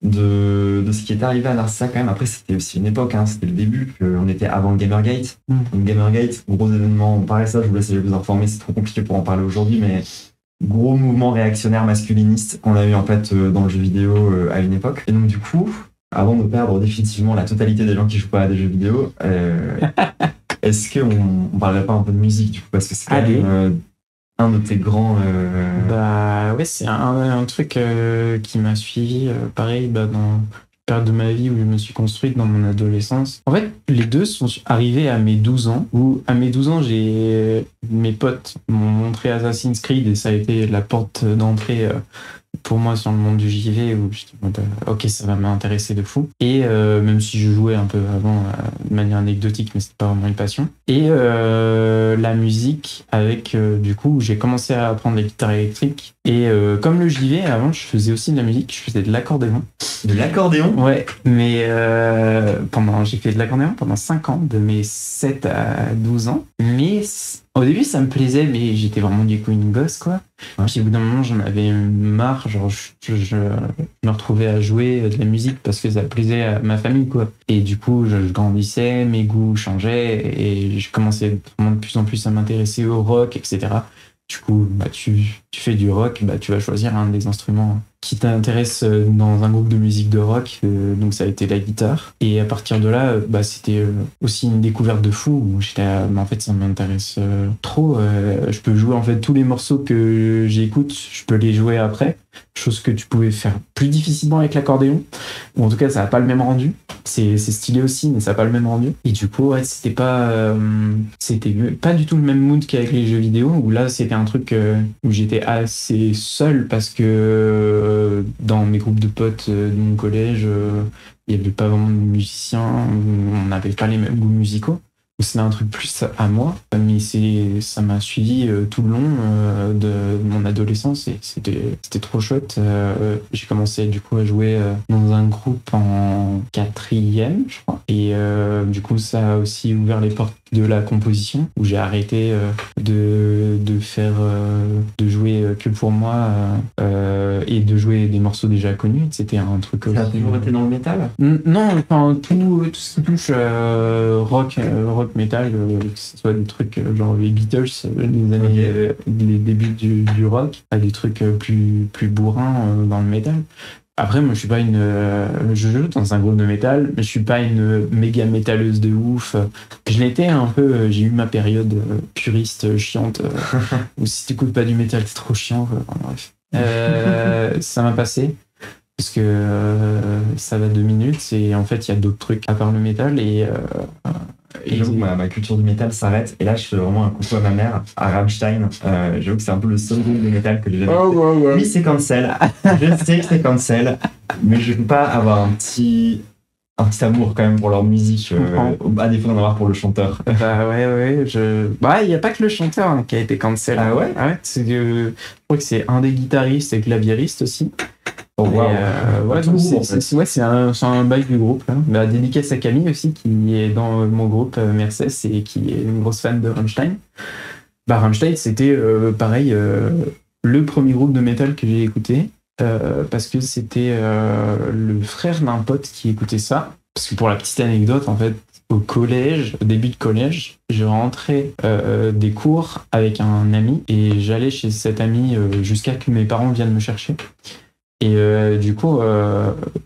Speaker 1: de ce qui est arrivé à Narcissa quand même. Après, c'était aussi une époque, hein, c'était le début, on était avant le Gamergate. Donc Gamergate, gros événement, pareil, ça je vous laisse vous informer, c'est trop compliqué pour en parler aujourd'hui, mais gros mouvement réactionnaire masculiniste qu'on a eu en fait dans le jeu vidéo à une époque. Et donc du coup, avant de perdre définitivement la totalité des gens qui jouent pas à des jeux vidéo, est-ce qu'on parlerait pas un peu de musique du coup, parce que c'est quand même un de tes grands...
Speaker 2: Bah ouais, c'est un truc qui m'a suivi, pareil, dans la période de ma vie où je me suis construite dans mon adolescence. En fait, les deux sont arrivés à mes 12 ans, où à mes 12 ans, mes potes m'ont montré Assassin's Creed, et ça a été la porte d'entrée pour moi sur le monde du JV, où j'étais en mode ok, ça va m'intéresser de fou. Et même si je jouais un peu avant de manière anecdotique, mais c'était pas vraiment une passion. Et la musique, avec du coup, j'ai commencé à apprendre la guitare électrique. Et comme le JV, avant, je faisais aussi de la musique, je faisais de l'accordéon.
Speaker 1: De l'accordéon ?
Speaker 2: Ouais, mais j'ai fait de l'accordéon pendant 5 ans, de mes 7 à 12 ans. Mais au début, ça me plaisait, mais j'étais vraiment du coup une gosse, quoi. Ouais. Puis au bout d'un moment, j'en avais marre. Genre, je me retrouvais à jouer de la musique parce que ça plaisait à ma famille, quoi. Et du coup, je grandissais, mes goûts changeaient, et je commençais vraiment de plus en plus à m'intéresser au rock, etc. Du coup, tu fais du rock, tu vas choisir un des instruments qui t'intéresse dans un groupe de musique de rock, donc ça a été la guitare. Et à partir de là, c'était aussi une découverte de fou, où j'étais en fait, ça m'intéresse trop. Je peux jouer en fait tous les morceaux que j'écoute, je peux les jouer après, chose que tu pouvais faire plus difficilement avec l'accordéon, ou en tout cas ça n'a pas le même rendu. C'est stylé aussi, mais ça n'a pas le même rendu. Et du coup, ouais, c'était pas du tout le même mood qu'avec les jeux vidéo, où là c'était un truc où j'étais assez seul, parce que dans mes groupes de potes de mon collège, il n'y avait pas vraiment de musiciens, on n'avait pas les mêmes goûts musicaux. c'était un truc plus à moi, mais ça m'a suivi tout le long de mon adolescence et c'était trop chouette. J'ai commencé du coup à jouer dans un groupe en 4e, je crois. Et du coup, ça a aussi ouvert les portes de la composition, où j'ai arrêté de jouer que pour moi et de jouer des morceaux déjà connus. C'était un truc.
Speaker 1: Ça a toujours été dans le métal?
Speaker 2: Non, enfin tout ce qui touche rock metal, que ce soit des trucs genre les Beatles, les années, les débuts du rock, à des trucs plus bourrins dans le métal. Après, moi, je suis pas je joue dans un groupe de métal, mais je suis pas une méga métalleuse de ouf. Je l'étais un peu, j'ai eu ma période puriste, chiante, où si t'écoutes pas du métal, c'est trop chiant. Bref. Ça m'a passé, parce que ça va 2 minutes, et en fait, il y a d'autres trucs à part le métal, et
Speaker 1: j'avoue que ma culture du métal s'arrête, et là je fais vraiment un coucou à ma mère, à Rammstein. J'avoue que c'est un peu le seul groupe de métal que j'ai jamais écouté.
Speaker 2: ouais.
Speaker 1: Oui, c'est cancel. Je sais que c'est cancel, mais je peux pas avoir un petit amour quand même pour leur musique, à défaut d'en avoir pour le chanteur.
Speaker 2: Bah ouais, il n'y a pas que le chanteur qui a été cancel.
Speaker 1: Ah ouais?
Speaker 2: Je crois que c'est un des guitaristes et claviéristes aussi.
Speaker 1: Oh, wow.
Speaker 2: C'est un bail du groupe. Là. Bah, dédicace à Camille aussi, qui est dans mon groupe Mercedes et qui est une grosse fan de Rammstein. Bah, Rammstein, c'était pareil, le premier groupe de métal que j'ai écouté, parce que c'était le frère d'un pote qui écoutait ça. Parce que pour la petite anecdote, en fait, au début de collège, je rentrais des cours avec un ami et j'allais chez cet ami jusqu'à que mes parents viennent me chercher. Et du coup,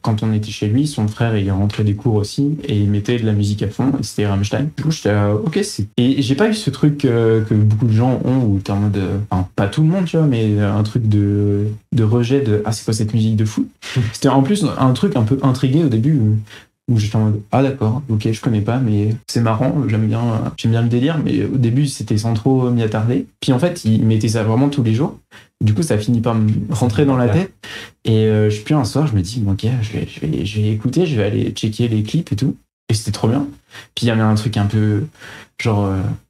Speaker 2: quand on était chez lui, son frère il rentrait des cours aussi et il mettait de la musique à fond, et c'était Rammstein. Du coup, j'étais ok, et j'ai pas eu ce truc que beaucoup de gens ont où t'es en mode, enfin, pas tout le monde, tu vois, mais un truc de rejet de c'est quoi cette musique de fou. C'était en plus un truc un peu intrigué au début où j'étais en mode d'accord, ok, je connais pas, mais c'est marrant, j'aime bien le délire, mais au début c'était sans trop m'y attarder. Puis en fait, il mettait ça vraiment tous les jours. Du coup, ça a fini par me rentrer dans la tête. Et je sais plus, un soir, je me dis, ok, je vais écouter, je vais aller checker les clips et tout. Et c'était trop bien. Puis il y avait un truc un peu, genre,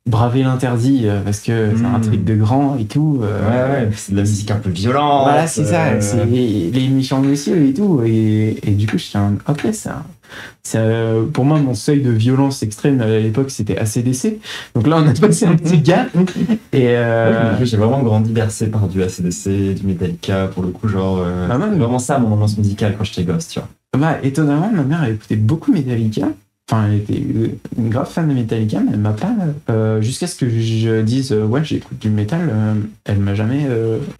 Speaker 2: braver l'interdit, parce que c'est un truc de grand et tout.
Speaker 1: Ouais, c'est de la musique un peu violente.
Speaker 2: Voilà, c'est ça, c'est les méchants messieurs et tout. Et du coup, je suis ok, ça. Pour moi, mon seuil de violence extrême à l'époque, c'était AC/DC. Donc là, on a passé un petit gap. Et
Speaker 1: j'ai vraiment grandi bercé par du AC/DC, du Metallica, pour le coup, genre. Vraiment ça, mon ambiance musicale quand j'étais gosse, tu vois.
Speaker 2: Bah, étonnamment, ma mère, elle écoutait beaucoup Metallica. Enfin, elle était une grave fan de Metallica, mais elle m'a pas. Jusqu'à ce que je dise, ouais, j'écoute du métal, elle m'a jamais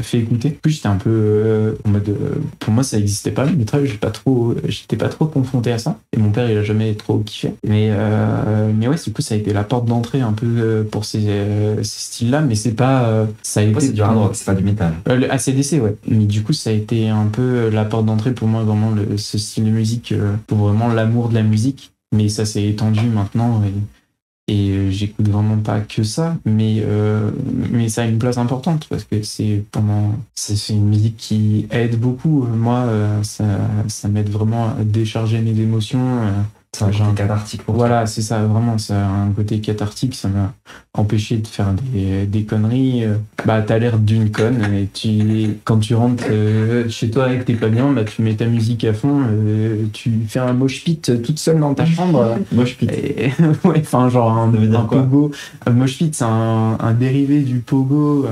Speaker 2: fait écouter. En plus, j'étais un peu en mode. Pour moi, ça existait pas, le métal, j'étais pas trop confronté à ça. Et mon père, il a jamais trop kiffé. Mais ouais, du coup, ça a été la porte d'entrée un peu pour ces styles-là, mais c'est pas. Ça a été.
Speaker 1: C'est du hard rock, c'est pas du métal.
Speaker 2: Le AC/DC, ouais. Mais du coup, ça a été un peu la porte d'entrée pour moi, vraiment, ce style de musique, pour vraiment l'amour de la musique. Mais ça s'est étendu maintenant et j'écoute vraiment pas que ça, mais ça a une place importante parce que c'est une musique qui aide beaucoup. Moi, ça m'aide vraiment à décharger mes émotions.
Speaker 1: C'est un côté cathartique pour
Speaker 2: toi. Voilà, c'est ça, vraiment, ça a un côté cathartique. Ça m'a empêché de faire des conneries. Bah, t'as l'air d'une conne, et quand tu rentres chez toi et que t'es pas bien, bah, tu mets ta musique à fond, tu fais un mosh pit toute seule dans ta chambre.
Speaker 1: Mosh pit.
Speaker 2: Ouais, enfin, genre un pogo. Un mosh pit, c'est un dérivé du pogo.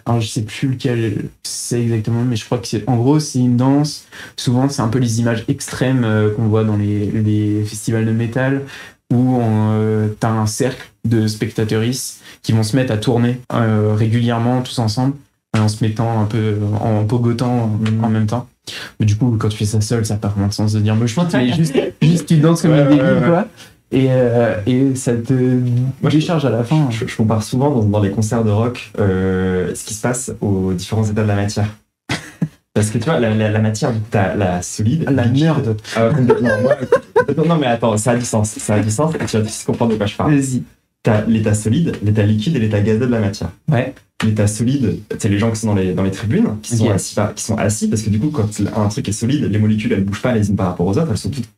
Speaker 2: Alors, je sais plus lequel c'est exactement, mais je crois que en gros, c'est une danse. Souvent, c'est un peu les images extrêmes qu'on voit dans les festivals de métal, où t'as un cercle de spectateuristes qui vont se mettre à tourner régulièrement, tous ensemble, en se mettant un peu, en pogotant en même temps. Mais du coup, quand tu fais ça seul, ça n'a pas vraiment de sens de dire moche, mais juste tu danses comme une débile, quoi. Et ça te décharge à la fin.
Speaker 1: Je compare souvent dans les concerts de rock ce qui se passe aux différents états de la matière. Parce que tu vois, la matière, t'as la solide.
Speaker 2: La merde.
Speaker 1: Non, mais attends, ça a du sens. Et tu vas comprendre de quoi je parle.
Speaker 2: Vas-y.
Speaker 1: T'as l'état solide, l'état liquide et l'état gazeux de la matière.
Speaker 2: Ouais.
Speaker 1: L'état solide, c'est les gens qui sont dans les tribunes, qui sont assis, parce que du coup, quand un truc est solide, les molécules, elles bougent pas les unes par rapport aux autres, elles sont toutes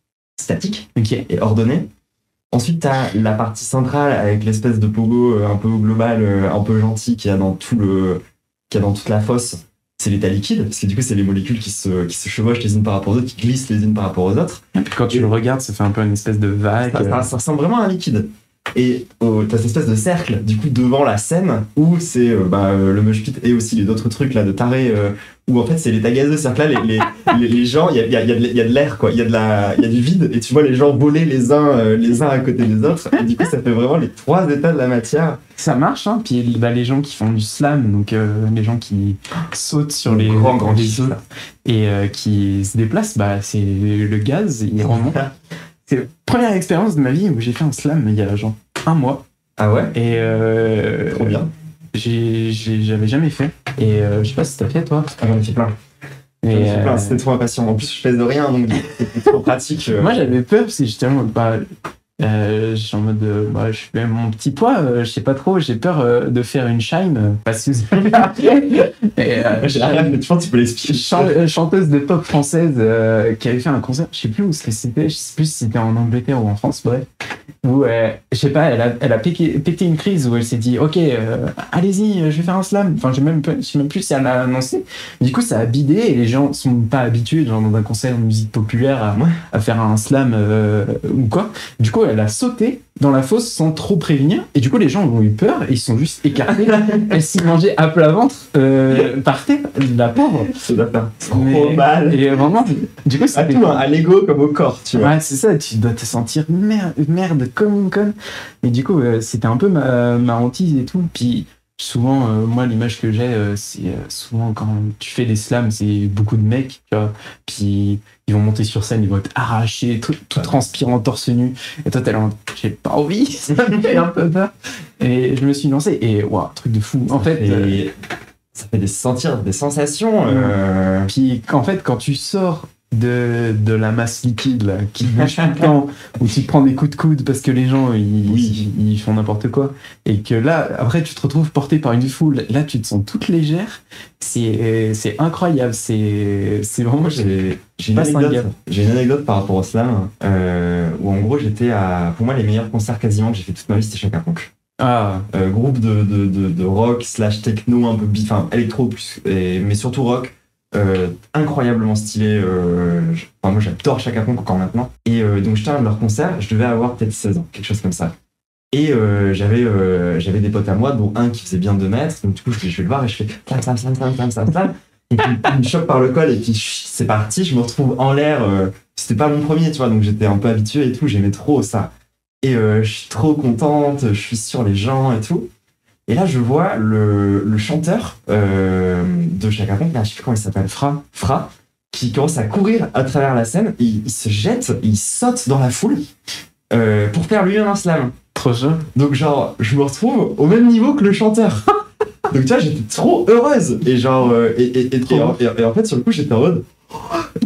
Speaker 1: statiques et ordonnées. Ensuite, t'as la partie centrale avec l'espèce de pogo un peu global, un peu gentil qu'il y a dans toute la fosse. C'est l'état liquide, parce que du coup, c'est les molécules qui se chevauchent les unes par rapport aux autres, qui glissent les unes par rapport aux autres.
Speaker 2: Et puis quand tu le regardes, ça fait un peu une espèce de vague.
Speaker 1: Ça ressemble vraiment à un liquide. Et t'as cette espèce de cercle, du coup, devant la scène, où c'est le mosh pit et aussi les autres trucs là de taré, où en fait c'est l'état gazeux. C'est-à-dire que là, les gens, il y a de l'air, quoi. Il y a du vide, et tu vois les gens voler les uns à côté des autres. Et du coup, ça fait vraiment les 3 états de la matière.
Speaker 2: Ça marche, hein. Puis les gens qui font du slam, donc les gens qui sautent sur les
Speaker 1: grands
Speaker 2: œufs et qui se déplacent, c'est le gaz, il remonte. C'est la première expérience de ma vie où j'ai fait un slam il y a genre 1 mois.
Speaker 1: Ah ouais?
Speaker 2: Et
Speaker 1: trop bien.
Speaker 2: J'avais jamais fait. Et je sais pas si t'as fait toi.
Speaker 1: Ah, j'en ai fait plein. C'était trop impatient. En plus, je fais de rien, donc c'était trop pratique.
Speaker 2: Moi, j'avais peur parce que j'étais en mode, je suis en mode, je fais mon petit poids, je sais pas trop, j'ai peur de faire une chime parce que
Speaker 1: j'ai rien, mais tu penses que tu peux l'expliquer.
Speaker 2: Chanteuse de pop française qui avait fait un concert, je sais plus où c'était, je sais plus si c'était en Angleterre ou en France, bref, où je sais pas, elle a pété une crise où elle s'est dit ok, allez-y, je vais faire un slam. Enfin, je sais même plus si elle l'a annoncé. Du coup, ça a bidé et les gens sont pas habitués, genre dans un concert de musique populaire, à faire un slam ou quoi. Du coup, elle a sauté dans la fosse sans trop prévenir, et du coup les gens ont eu peur et ils sont juste écartés. Elle s'y mangeait à plat ventre par terre, la pauvre.
Speaker 1: Ça doit faire trop mal.
Speaker 2: Et vraiment, du coup,
Speaker 1: à tout, à l'ego comme au corps, tu vois.
Speaker 2: Ouais, c'est ça, tu dois te sentir merde comme une conne. Et du coup, c'était un peu ma hantise et tout. Puis souvent, moi, l'image que j'ai, c'est souvent quand tu fais des slams, c'est beaucoup de mecs, tu vois. Puis ils vont monter sur scène, ils vont être arrachés, tout transpirant, torse nu. Et toi, t'es là, j'ai pas envie, ça me fait un peu peur. Et je me suis lancé, et waouh, truc de fou. En fait,
Speaker 1: ça fait sentir des sensations.
Speaker 2: Puis en fait, quand tu sors de la masse liquide là, qui bouge tout le temps, où tu te prends des coups de coude parce que les gens ils font n'importe quoi, et que là après tu te retrouves porté par une foule, là tu te sens toute légère, c'est incroyable, c'est vraiment.
Speaker 1: J'ai une anecdote par rapport au slam où en gros j'étais pour moi les meilleurs concerts quasiment que j'ai fait toute ma vie, c'était Chaka Ponk. Groupe de rock / techno un peu électro plus, mais surtout rock. Incroyablement stylé. Moi j'adore Chaka Ponk encore maintenant. Et donc j'étais à un de leurs concerts, je devais avoir peut-être 16 ans, quelque chose comme ça. Et j'avais des potes à moi, dont un qui faisait bien 2 mètres. Donc du coup je vais le voir et je fais slam. Et puis il me chope par le col et puis c'est parti, je me retrouve en l'air. C'était pas mon premier, tu vois, donc j'étais un peu habitué et tout, j'aimais trop ça. Et je suis trop contente, je suis sur les gens et tout. Et là, je vois le chanteur de Chaka Ponk, je sais plus comment il s'appelle, Fra, qui commence à courir à travers la scène, et il se jette, il saute dans la foule pour faire lui-même un slam.
Speaker 2: Trop chaud.
Speaker 1: Donc genre, je me retrouve au même niveau que le chanteur. Donc tu vois, j'étais trop heureuse. Et genre, et en fait, sur le coup, j'étais en mode...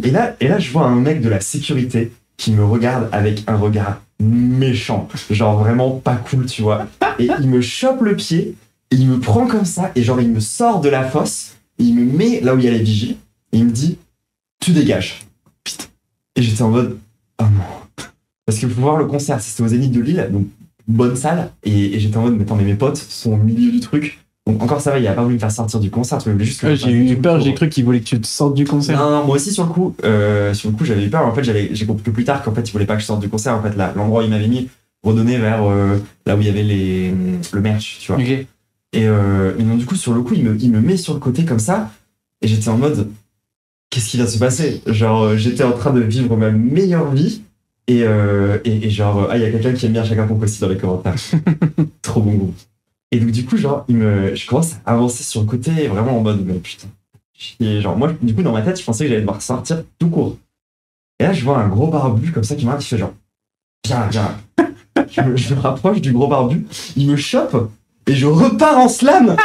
Speaker 1: Et là, je vois un mec de la sécurité qui me regarde avec un regard méchant, genre vraiment pas cool, tu vois. Et il me chope le pied, et il me prend comme ça, et genre il me sort de la fosse, et il me met là où il y a les vigies, et il me dit « Tu dégages ». Putain. Et j'étais en mode « Oh non ». Parce que pour voir le concert, c'était au Zénith de Lille, donc bonne salle, et j'étais en mode « Mais attends, mais mes potes sont au milieu du truc ». Donc encore ça va, il a pas voulu me faire sortir du concert, il voulait juste que
Speaker 2: j'ai eu peur, j'ai cru qu'il voulait que tu te sortes du concert.
Speaker 1: Non, moi aussi sur le coup j'avais eu peur. En fait, j'ai compris que plus tard qu'en fait il voulait pas que je sorte du concert. En fait, l'endroit où il m'avait mis redonné vers là où il y avait le merch, tu vois.
Speaker 2: Okay.
Speaker 1: Et donc du coup sur le coup il me met sur le côté comme ça, et j'étais en mode qu'est-ce qui va se passer? Genre j'étais en train de vivre ma meilleure vie, et genre il y a quelqu'un qui aime bien Chaka Ponk aussi dans les commentaires. Trop bon groupe. Et donc du coup genre je commence à avancer sur le côté, vraiment en mode mais putain. Et genre moi du coup dans ma tête je pensais que j'allais devoir sortir tout court. Et là je vois un gros barbu comme ça qui m'arrête, il fait genre viens. Je me rapproche du gros barbu, il me chope et je repars en slam.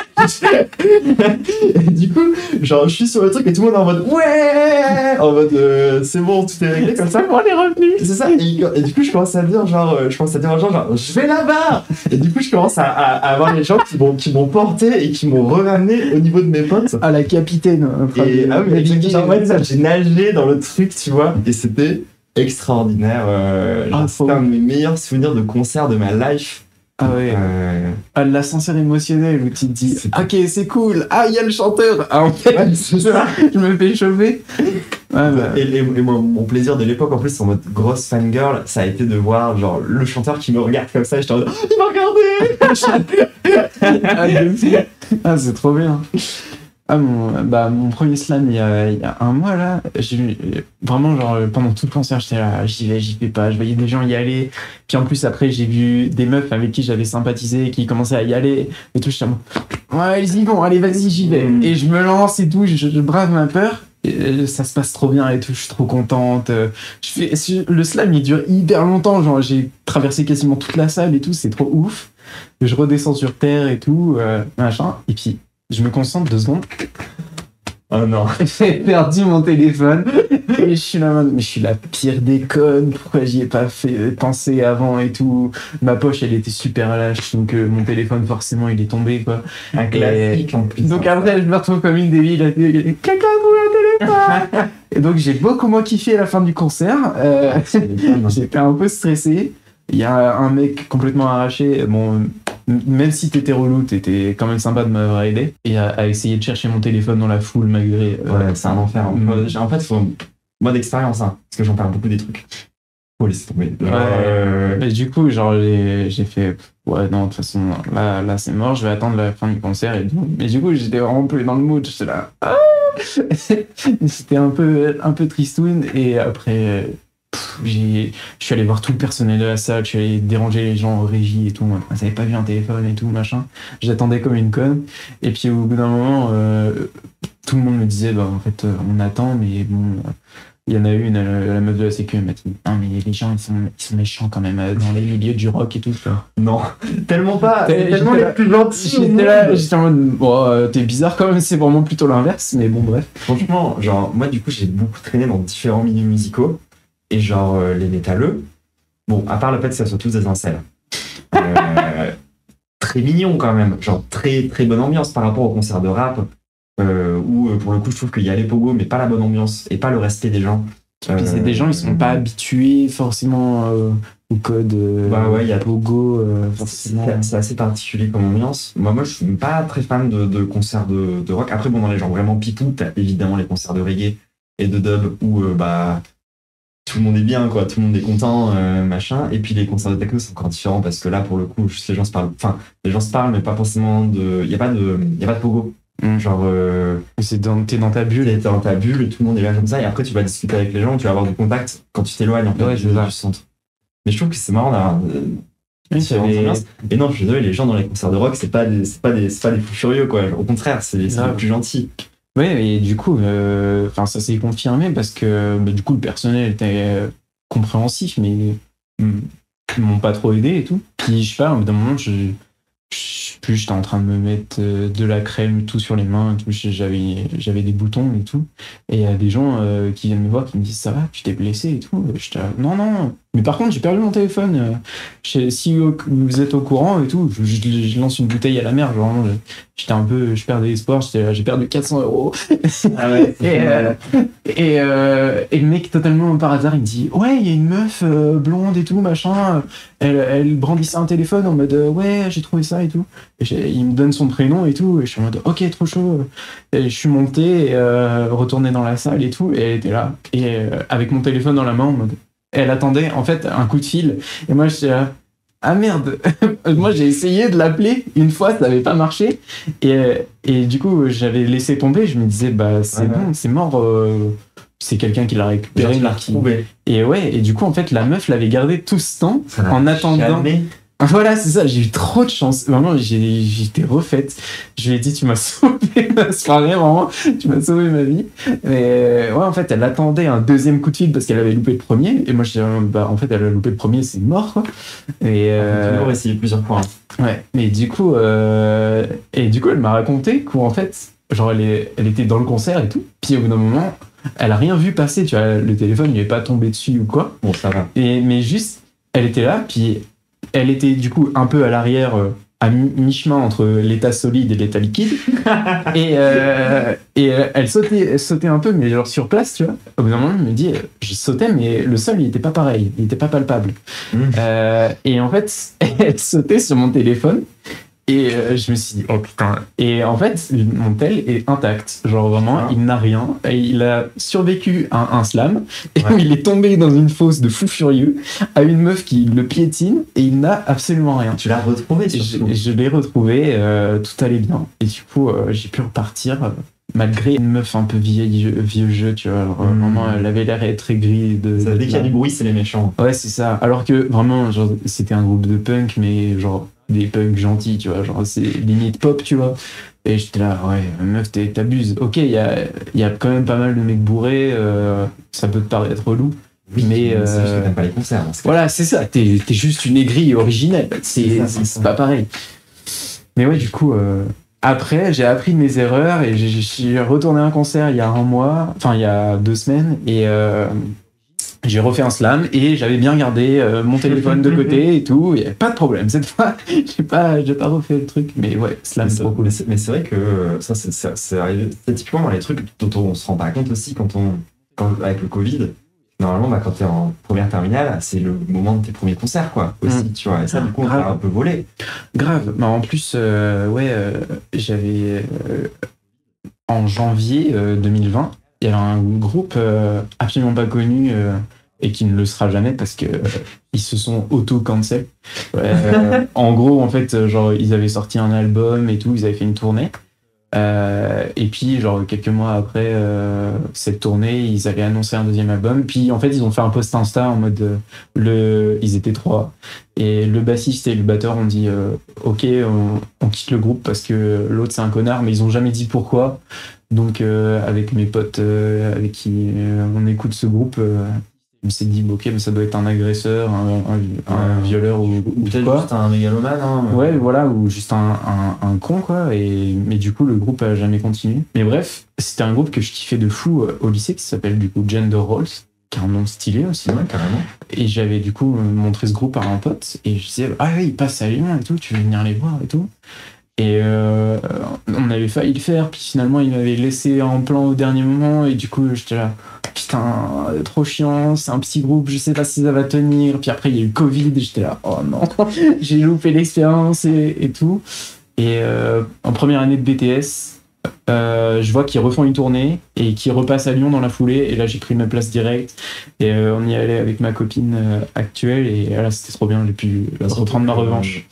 Speaker 1: Et du coup, genre, je suis sur le truc et tout le monde est en mode ouais, en mode c'est bon, tout est réglé comme ça.
Speaker 2: On est revenu.
Speaker 1: C'est ça. Et du coup, je commence à dire genre, je vais là-bas. Et du coup, je commence à avoir les gens qui m'ont porté et qui m'ont ramené au niveau de mes potes.
Speaker 2: À la capitaine.
Speaker 1: Et oui, exactement. J'ai nagé dans le truc, tu vois, et c'était extraordinaire. C'est un de mes meilleurs souvenirs de concert de ma life.
Speaker 2: Ah ouais. L'ascenseur émotionnel où tu te dis ok, c'est cool. Ah, il y a le chanteur. Ah, en fait, c'est ça. Je me fais chauffer.
Speaker 1: Et mon plaisir de l'époque, en plus, en mode grosse fangirl, ça a été de voir genre le chanteur qui me regarde comme ça. Et j'étais en mode il m'a regardé.
Speaker 2: C'est trop bien. Mon premier slam il y a un mois là, vraiment genre pendant tout le concert j'étais là, j'y vais pas, je voyais des gens y aller, puis en plus après j'ai vu des meufs avec qui j'avais sympathisé qui commençaient à y aller et tout, j'étais ouais ils y vont, allez vas-y j'y vais, et je me lance et tout, je brave ma peur, et ça se passe trop bien et tout, je suis trop contente, le slam il dure hyper longtemps, genre j'ai traversé quasiment toute la salle et tout, c'est trop ouf, je redescends sur terre et tout, machin, et puis je me concentre 2 secondes.
Speaker 1: Oh non.
Speaker 2: J'ai perdu mon téléphone. Et je suis là, mais je suis la pire des connes. Pourquoi j'y ai pas pensé avant et tout. Ma poche, elle était super lâche. Donc mon téléphone, forcément, il est tombé, quoi.
Speaker 1: Un classique en plus.
Speaker 2: Donc après, je me retrouve comme une débile. Quelqu'un a volé un téléphone. Et donc j'ai beaucoup moins kiffé à la fin du concert. J'étais un peu stressé. Il y a un mec complètement arraché. Bon, même si t'étais relou, t'étais quand même sympa de m'avoir aidé. Et à essayer de chercher mon téléphone dans la foule malgré.
Speaker 1: Ouais, c'est un enfer. En fait, faut moi d'expérience, hein, parce que j'en perds beaucoup des trucs. Faut laisser tomber.
Speaker 2: Mais du coup, genre, j'ai fait. Ouais, non, de toute façon, là c'est mort, je vais attendre la fin du concert et tout. Mais du coup, j'étais vraiment plus dans le mood. J'étais là. C'était un peu tristoun. Et après. Je suis allé voir tout le personnel de la salle, je suis allé déranger les gens en régie et tout. Moi, j'avais pas vu un téléphone et tout, machin. J'attendais comme une conne. Et puis au bout d'un moment, tout le monde me disait, en fait, on attend, mais bon. Il y en a une, la meuf de la sécu, elle m'a dit non, mais les gens, ils sont méchants quand même dans les milieux du rock et tout. Ça.
Speaker 1: Non, tellement pas. Tellement les plus gentils.
Speaker 2: J'étais en mode, t'es bizarre quand même, c'est vraiment plutôt l'inverse, mais bon, bref.
Speaker 1: Franchement, genre, moi, du coup, j'ai beaucoup traîné dans différents milieux musicaux. Et genre, les métalleux, bon, à part le fait que ça soit tous des incels, très mignons quand même, genre très très bonne ambiance par rapport au concert de rap, où pour le coup je trouve qu'il y a les pogos mais pas la bonne ambiance et pas le respect des gens.
Speaker 2: Puis c'est des gens, ils sont pas habitués forcément au code
Speaker 1: ouais, y a
Speaker 2: pogo, forcément.
Speaker 1: C'est assez particulier comme ambiance. Moi je suis pas très fan de concerts de rock. Après bon, dans les gens vraiment pipou, t'as évidemment les concerts de reggae et de dub où tout le monde est bien, quoi, tout le monde est content, machin. Et puis les concerts de techno, c'est encore différent parce que là, pour le coup, juste les gens se parlent. Enfin, les gens se parlent, mais pas forcément de. Y a pas de pogo. Genre.
Speaker 2: T'es dans ta bulle.
Speaker 1: T'es dans ta bulle et tout le monde est là comme ça. Et après, tu vas discuter avec les gens, tu vas avoir du contact quand tu t'éloignes en fait, du centre. Mais je trouve que c'est marrant d'avoir. Et non, je suis désolé, les gens dans les concerts de rock, c'est pas des fous furieux, quoi. Au contraire, c'est les plus gentils.
Speaker 2: Ouais, et du coup, ça s'est confirmé parce que du coup, le personnel était compréhensif, mais ils m'ont pas trop aidé et tout. Puis je sais pas, au bout d'un moment, j'étais en train de me mettre de la crème tout sur les mains et tout. J'avais des boutons et tout. Et il y a des gens qui viennent me voir qui me disent ça va, tu t'es blessé et tout. J'étais non. Mais par contre, j'ai perdu mon téléphone. Si vous êtes au courant et tout, je lance une bouteille à la mer. Genre, je perdais espoir. J'ai perdu 400 €.
Speaker 1: Ah ouais.
Speaker 2: Et le mec, totalement par hasard, il me dit ouais, il y a une meuf blonde et tout, machin. Elle brandissait un téléphone en mode ouais, j'ai trouvé ça et tout. Et il me donne son prénom et tout. Et je suis en mode ok, trop chaud. Et je suis monté, retourné dans la salle et tout. Et elle était là. Et avec mon téléphone dans la main en mode. Elle attendait en fait un coup de fil et moi j'étais là ah merde. Moi j'ai essayé de l'appeler une fois, ça n'avait pas marché et du coup j'avais laissé tomber, je me disais c'est bon, c'est mort, c'est quelqu'un qui l'a récupéré, et du coup en fait la meuf l'avait gardé tout ce temps en attendant. Voilà, c'est ça, j'ai eu trop de chance. Vraiment, j'étais refaite. Je lui ai dit, tu m'as sauvé ma soirée, vraiment. Tu m'as sauvé ma vie. Mais ouais, en fait, elle attendait un deuxième coup de fil parce qu'elle avait loupé le premier. Et moi, je disais, en fait, elle a loupé le premier, c'est mort, quoi. Et
Speaker 1: on peut toujours essayer plusieurs fois.
Speaker 2: Ouais, mais du coup, elle m'a raconté qu'en fait, genre, elle était dans le concert et tout. Puis au bout d'un moment, elle a rien vu passer, tu vois. Le téléphone lui est pas tombé dessus ou quoi.
Speaker 1: Bon, ça va.
Speaker 2: Mais juste, elle était là, puis. Elle était du coup un peu à l'arrière, à mi-chemin entre l'état solide et l'état liquide. et elle sautait un peu, mais genre sur place, tu vois. Au bout d'un moment, elle me dit, je sautais, mais le sol, il était pas pareil, il était pas palpable. Et en fait, elle sautait sur mon téléphone. Et je me suis dit, oh putain. Et en fait, mon tel est intact. Genre vraiment, il n'a rien. Et il a survécu à un slam. Et il est tombé dans une fosse de fou furieux à une meuf qui le piétine. Et il n'a absolument rien.
Speaker 1: Tu l'as retrouvé surtout.
Speaker 2: Je l'ai retrouvé, tout allait bien. Et du coup, j'ai pu repartir. Malgré une meuf un peu vieux jeu, tu vois. Alors, vraiment, elle avait l'air très gris.
Speaker 1: Dès qu'il y a du bruit, c'est les méchants.
Speaker 2: Ouais, c'est ça. Alors que vraiment, genre, c'était un groupe de punk, mais genre des punks gentils, tu vois. Genre, c'est limite pop, tu vois. Et j'étais là, ouais, meuf, t'abuses. Ok, il y a quand même pas mal de mecs bourrés, ça peut te paraître relou.
Speaker 1: Oui, mais c'est juste que t'aimes pas les concerts.
Speaker 2: Voilà, c'est ça. T'es juste une aigrie originelle. C'est pas pareil. Mais ouais, du coup. Après, j'ai appris de mes erreurs et j'ai retourné à un concert il y a un mois, enfin il y a 2 semaines, et j'ai refait un slam et j'avais bien gardé mon téléphone de côté et tout, il n'y avait pas de problème cette fois. J'ai pas refait le truc, mais ouais, slam c'est trop cool.
Speaker 1: Mais c'est vrai que ça, c'est arrivé, c'est typiquement dans les trucs dont on se rend pas compte aussi avec le Covid. Normalement, quand t'es en première terminale, c'est le moment de tes premiers concerts, quoi, aussi, tu vois. Et ça, du coup, on t'a un peu volé.
Speaker 2: Grave. Bah, en plus, j'avais... en janvier 2020, il y avait un groupe absolument pas connu et qui ne le sera jamais parce que ils se sont auto-cancel. En gros, en fait, genre, ils avaient sorti un album et tout, ils avaient fait une tournée. Et puis genre quelques mois après cette tournée, ils avaient annoncé un deuxième album, puis en fait ils ont fait un post Insta en mode ils étaient 3 et le bassiste et le batteur ont dit ok, on quitte le groupe parce que l'autre c'est un connard, mais ils ont jamais dit pourquoi. Donc avec mes potes avec qui on écoute ce groupe, on s'est dit ok, mais ça doit être un agresseur, un violeur ou
Speaker 1: peut-être
Speaker 2: quoi.
Speaker 1: Juste un mégalomane, hein.
Speaker 2: Ouais, voilà, ou juste un con, quoi. Mais du coup, le groupe a jamais continué. Mais bref, c'était un groupe que je kiffais de fou au lycée, qui s'appelle du coup Gender Roles, qui a un nom stylé aussi.
Speaker 1: Ouais, carrément.
Speaker 2: Et j'avais du coup montré ce groupe à un pote, et je disais, ah oui, ils passent à Lyon et tout, tu veux venir les voir et tout. Et on avait failli le faire, puis finalement il m'avait laissé en plan au dernier moment, et du coup j'étais là, putain, trop chiant, c'est un petit groupe, je sais pas si ça va tenir. Puis après il y a eu le Covid, et j'étais là, oh non, j'ai loupé l'expérience et tout. Et en première année de BTS, je vois qu'ils refont une tournée et qu'ils repassent à Lyon dans la foulée, et là j'ai pris ma place directe, et on y allait avec ma copine actuelle, et là c'était trop bien, j'ai pu reprendre ma revanche.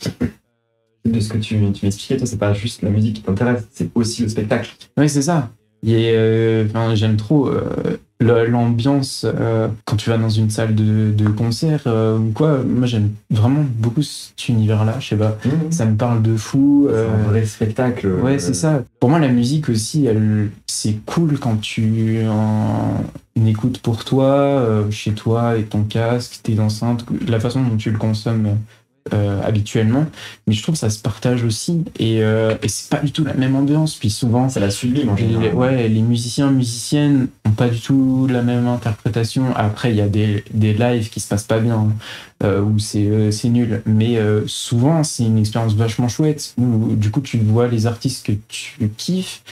Speaker 1: De ce que tu m'expliquais, toi, c'est pas juste la musique qui t'intéresse, c'est aussi le spectacle.
Speaker 2: Oui, c'est ça. Et j'aime trop l'ambiance quand tu vas dans une salle de concert ou quoi. Moi, j'aime vraiment beaucoup cet univers-là. Je sais pas, ça me parle de fou.
Speaker 1: C'est un vrai spectacle.
Speaker 2: Ouais, c'est ça. Pour moi, la musique aussi, c'est cool quand tu en écoutes pour toi, chez toi, avec ton casque, tes enceintes, la façon dont tu le consommes. Habituellement, mais je trouve que ça se partage aussi, et c'est pas du tout la même ambiance, puis souvent
Speaker 1: ça la sublime en général.
Speaker 2: Les musiciennes ont pas du tout la même interprétation. Après il y a des lives qui se passent pas bien, où c'est nul, mais souvent c'est une expérience vachement chouette où du coup tu vois les artistes que tu kiffes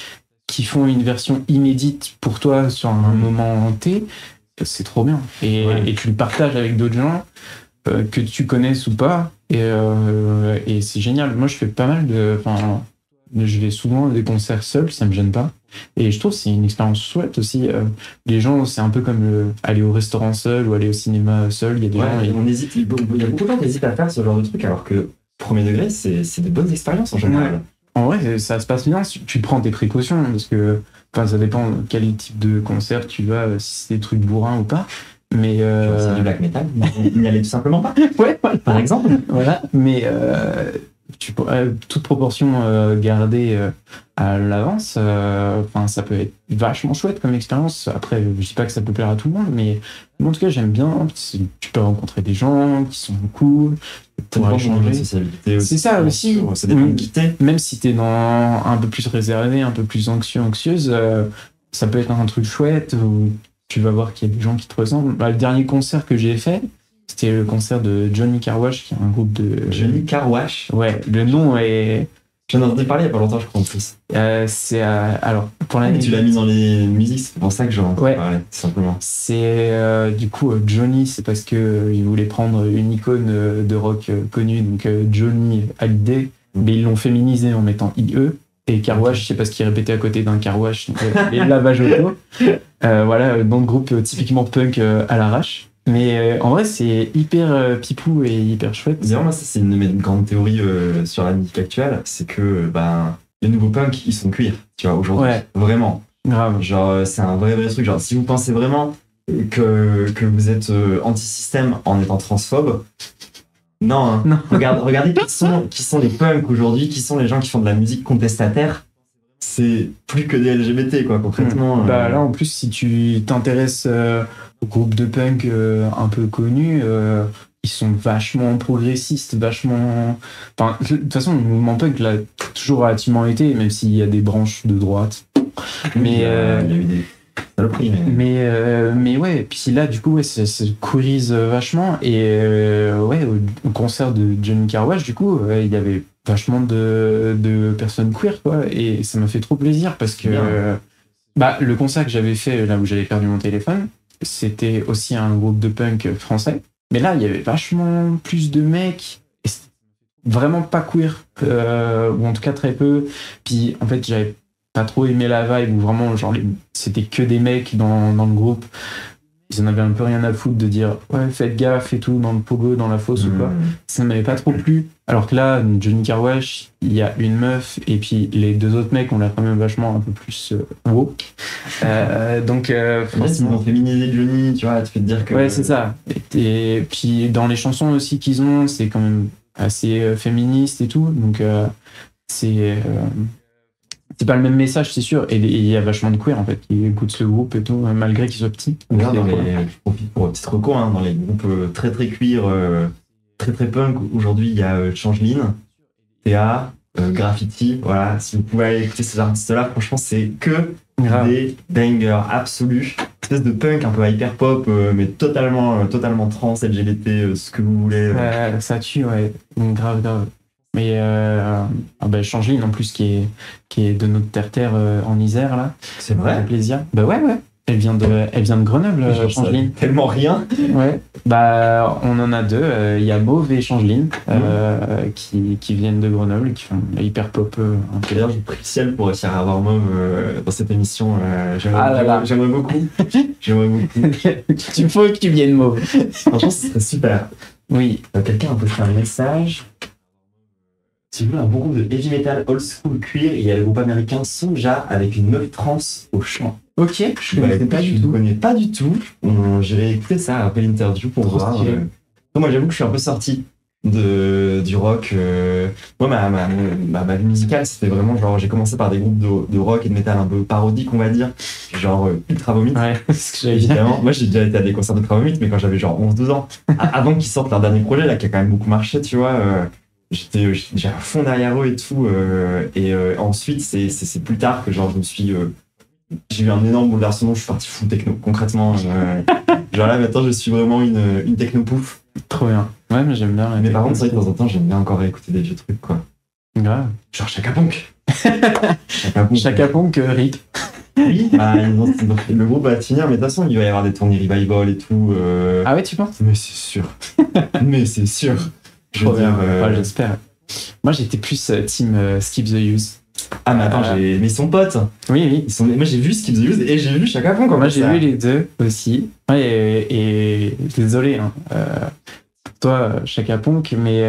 Speaker 2: qui font une version inédite pour toi sur un moment T. C'est trop bien, et tu le partages avec d'autres gens que tu connaisses ou pas, et c'est génial. Moi je fais pas mal je vais souvent à des concerts seuls, ça me gêne pas, et je trouve que c'est une expérience chouette aussi. Les gens, c'est un peu comme aller au restaurant seul ou aller au cinéma seul. Il y a des gens,
Speaker 1: il y a beaucoup de gens qui hésitent à faire ce genre de truc, alors que premier degré c'est des bonnes expériences en général.
Speaker 2: En vrai ça se passe bien si tu prends tes précautions, parce que ça dépend quel type de concert tu vas, si c'est des trucs bourrins ou pas. Mais
Speaker 1: c'est du black metal, il n'y allait tout simplement pas.
Speaker 2: Ouais, voilà.
Speaker 1: Par exemple.
Speaker 2: Voilà, mais toute proportion gardée à l'avance, ça peut être vachement chouette comme expérience. Après, je dis pas que ça peut plaire à tout le monde, mais en tout cas, j'aime bien. Tu peux rencontrer des gens qui sont cool, pour échanger. C'est ça aussi.
Speaker 1: Ça dépend de qui t'es.
Speaker 2: Même si t'es dans un peu plus réservé, un peu plus anxieuse, ça peut être un truc chouette où tu vas voir qu'il y a des gens qui te ressemblent. Le dernier concert que j'ai fait, C'était le concert de Johnny Carwash, qui est un groupe de.
Speaker 1: Johnny Carwash.
Speaker 2: Ouais, le nom est.
Speaker 1: J'en ai entendu parler il y a pas longtemps, je crois, en plus.
Speaker 2: C'est alors pour
Speaker 1: Mais tu l'as mis dans les musiques, c'est pour ça que j'en ai entendu parler, tout simplement.
Speaker 2: C'est du coup Johnny, c'est parce que il voulait prendre une icône de rock connue, donc Johnny Hallyday, mais ils l'ont féminisé en mettant IE. Et Carwash, c'est parce qu'il répétait à côté d'un carwash, donc les lavages auto. Voilà, dans le groupe typiquement punk à l'arrache. Mais en vrai, c'est hyper pipou et hyper chouette.
Speaker 1: D'ailleurs, moi, ça, c'est une de mes grandes théories sur la musique actuelle, c'est que les nouveaux punks, ils sont cuir, tu vois, aujourd'hui.
Speaker 2: Ouais.
Speaker 1: Vraiment.
Speaker 2: Grave.
Speaker 1: Genre, c'est un vrai truc. Genre, si vous pensez vraiment que vous êtes anti-système en étant transphobe, non, hein.
Speaker 2: Non.
Speaker 1: Regardez qui sont les punks aujourd'hui, qui sont les gens qui font de la musique contestataire. C'est plus que des LGBT, quoi, concrètement.
Speaker 2: Là, en plus, si tu t'intéresses aux groupes de punk un peu connus, ils sont vachement progressistes, vachement. Enfin, de toute façon, le mouvement punk l'a toujours relativement été, même s'il y a des branches de droite. Mais
Speaker 1: il y a eu des saloperies.
Speaker 2: Mais ouais, puis là, du coup, ouais, ça queerise vachement. Et ouais, au concert de Johnny Carwash, du coup, il y avait vachement de personnes queer, quoi. Et ça m'a fait trop plaisir parce que le concert que j'avais fait là où j'avais perdu mon téléphone, c'était aussi un groupe de punk français. Mais là, il y avait vachement plus de mecs. Et c'était vraiment pas queer. Ou en tout cas très peu. Puis en fait, j'avais pas trop aimé la vibe où vraiment, genre, c'était que des mecs dans le groupe. Ils en avaient un peu rien à foutre de dire ouais, faites gaffe et tout dans le pogo, dans la fosse ou quoi. Ça ne m'avait pas trop plu. Alors que là, Johnny Carwash, il y a une meuf et puis les deux autres mecs ont l'air quand même vachement un peu plus woke. Donc,
Speaker 1: ils ont féminisé Johnny, tu vois, tu peux te dire que.
Speaker 2: Ouais, c'est ça. Et puis dans les chansons aussi qu'ils ont, c'est quand même assez féministe et tout. Donc, c'est pas le même message, c'est sûr. Et il y a vachement de queer en fait qui écoutent ce groupe et tout, malgré qu'ils soient petits.
Speaker 1: Je profite pour un petit recours dans les groupes très queer, très punk. Aujourd'hui, il y a Changeline, Théa, Graffiti. Voilà, si vous pouvez aller écouter ces artistes-là, franchement, c'est que des bangers absolus. Une espèce de punk un peu hyper pop, mais totalement trans, LGBT, ce que vous voulez.
Speaker 2: Ça tue, ouais. Grave. Mais Changeline en plus qui est de notre terre en Isère là.
Speaker 1: C'est vrai.
Speaker 2: Ça fait plaisir. Bah ouais. Elle vient de Grenoble, Changeline.
Speaker 1: Tellement rien.
Speaker 2: Ouais. On en a deux. Il y a Mauve et Changeline qui viennent de Grenoble, qui font la hyper pop.
Speaker 1: D'ailleurs, j'ai pris le ciel pour réussir à avoir Mauve dans cette émission. J'aimerais beaucoup.
Speaker 2: Il faut que tu viennes, Mauve.
Speaker 1: Franchement, ce serait super.
Speaker 2: Oui.
Speaker 1: Quelqu'un a posté un message. Si vous voulez un bon groupe de heavy metal old school cuir, il y a le groupe américain Sonja avec une meuf trans au chant.
Speaker 2: Ok, je
Speaker 1: connais pas du tout. J'irai écouter ça après l'interview pour voir. Moi, j'avoue que je suis un peu sorti du rock. Moi, ma vie musicale, c'était vraiment genre, j'ai commencé par des groupes de rock et de métal un peu parodiques, on va dire, genre Ultra Vomit.
Speaker 2: Ouais, c'est ce que j'avais dit.
Speaker 1: Moi, j'ai déjà été à des concerts d'Ultra Vomit, mais quand j'avais genre 11-12 ans, avant qu'ils sortent leur dernier projet, là, qui a quand même beaucoup marché, tu vois. J'étais à fond derrière eux et tout. Ensuite, c'est plus tard que genre, j'ai eu un énorme bouleversement, je suis parti full techno, concrètement. Genre là, maintenant, je suis vraiment une techno pouf.
Speaker 2: Trop bien. Ouais, mais j'aime bien.
Speaker 1: Mais par contre, c'est vrai que de temps en temps, j'aime bien encore écouter des vieux trucs, quoi.
Speaker 2: Grave.
Speaker 1: Genre Chaka Ponk.
Speaker 2: Chaka Ponk, RIP.
Speaker 1: Oui, le groupe va finir, mais de toute façon, il va y avoir des tournées revival et tout.
Speaker 2: Ah ouais, tu penses?
Speaker 1: Mais c'est sûr.
Speaker 2: Trop bien. J'espère. Moi, j'étais plus team Skip the Use.
Speaker 1: Ah, mais attends, mais ils sont potes.
Speaker 2: Oui.
Speaker 1: Moi, j'ai vu Skip the Use et j'ai vu Chaka Ponk.
Speaker 2: Moi, j'ai vu les deux aussi. Ouais, et désolé, hein. Toi, Chaka Ponk, mais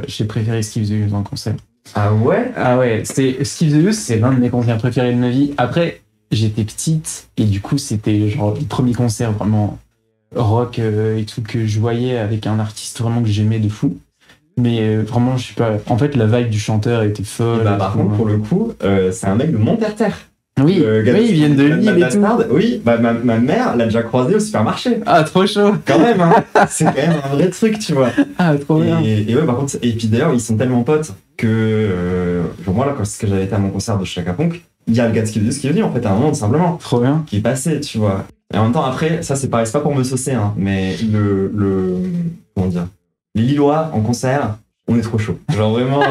Speaker 2: j'ai préféré Skip the Use en concert.
Speaker 1: Ah ouais?
Speaker 2: Ah ouais, Skip the Use, c'est l'un de mes concerts préférés de ma vie. Après, j'étais petite et du coup, c'était genre le premier concert vraiment rock et tout que je voyais avec un artiste vraiment que j'aimais de fou. Mais vraiment, je sais pas. En fait, la vibe du chanteur était folle.
Speaker 1: Par contre, pour le coup, c'est un mec de Monterterre.
Speaker 2: Oui, ils viennent de Lille et tout.
Speaker 1: Oui, ma mère l'a déjà croisé au supermarché.
Speaker 2: Ah, trop chaud.
Speaker 1: Quand même, hein. C'est quand même un vrai truc, tu vois.
Speaker 2: Ah, trop bien.
Speaker 1: Et ouais, par contre, et puis d'ailleurs, ils sont tellement potes que, genre moi, là, quand j'avais été à mon concert de Chaka Ponk, il y a le gars de Skip the Use qui est venu, en fait, à un moment, tout simplement.
Speaker 2: Trop bien.
Speaker 1: Qui est passé, tu vois. Et en même temps, après, ça c'est pareil, c'est pas pour me saucer, hein, mais comment dire, les Lillois en concert, on est trop chaud. Genre vraiment,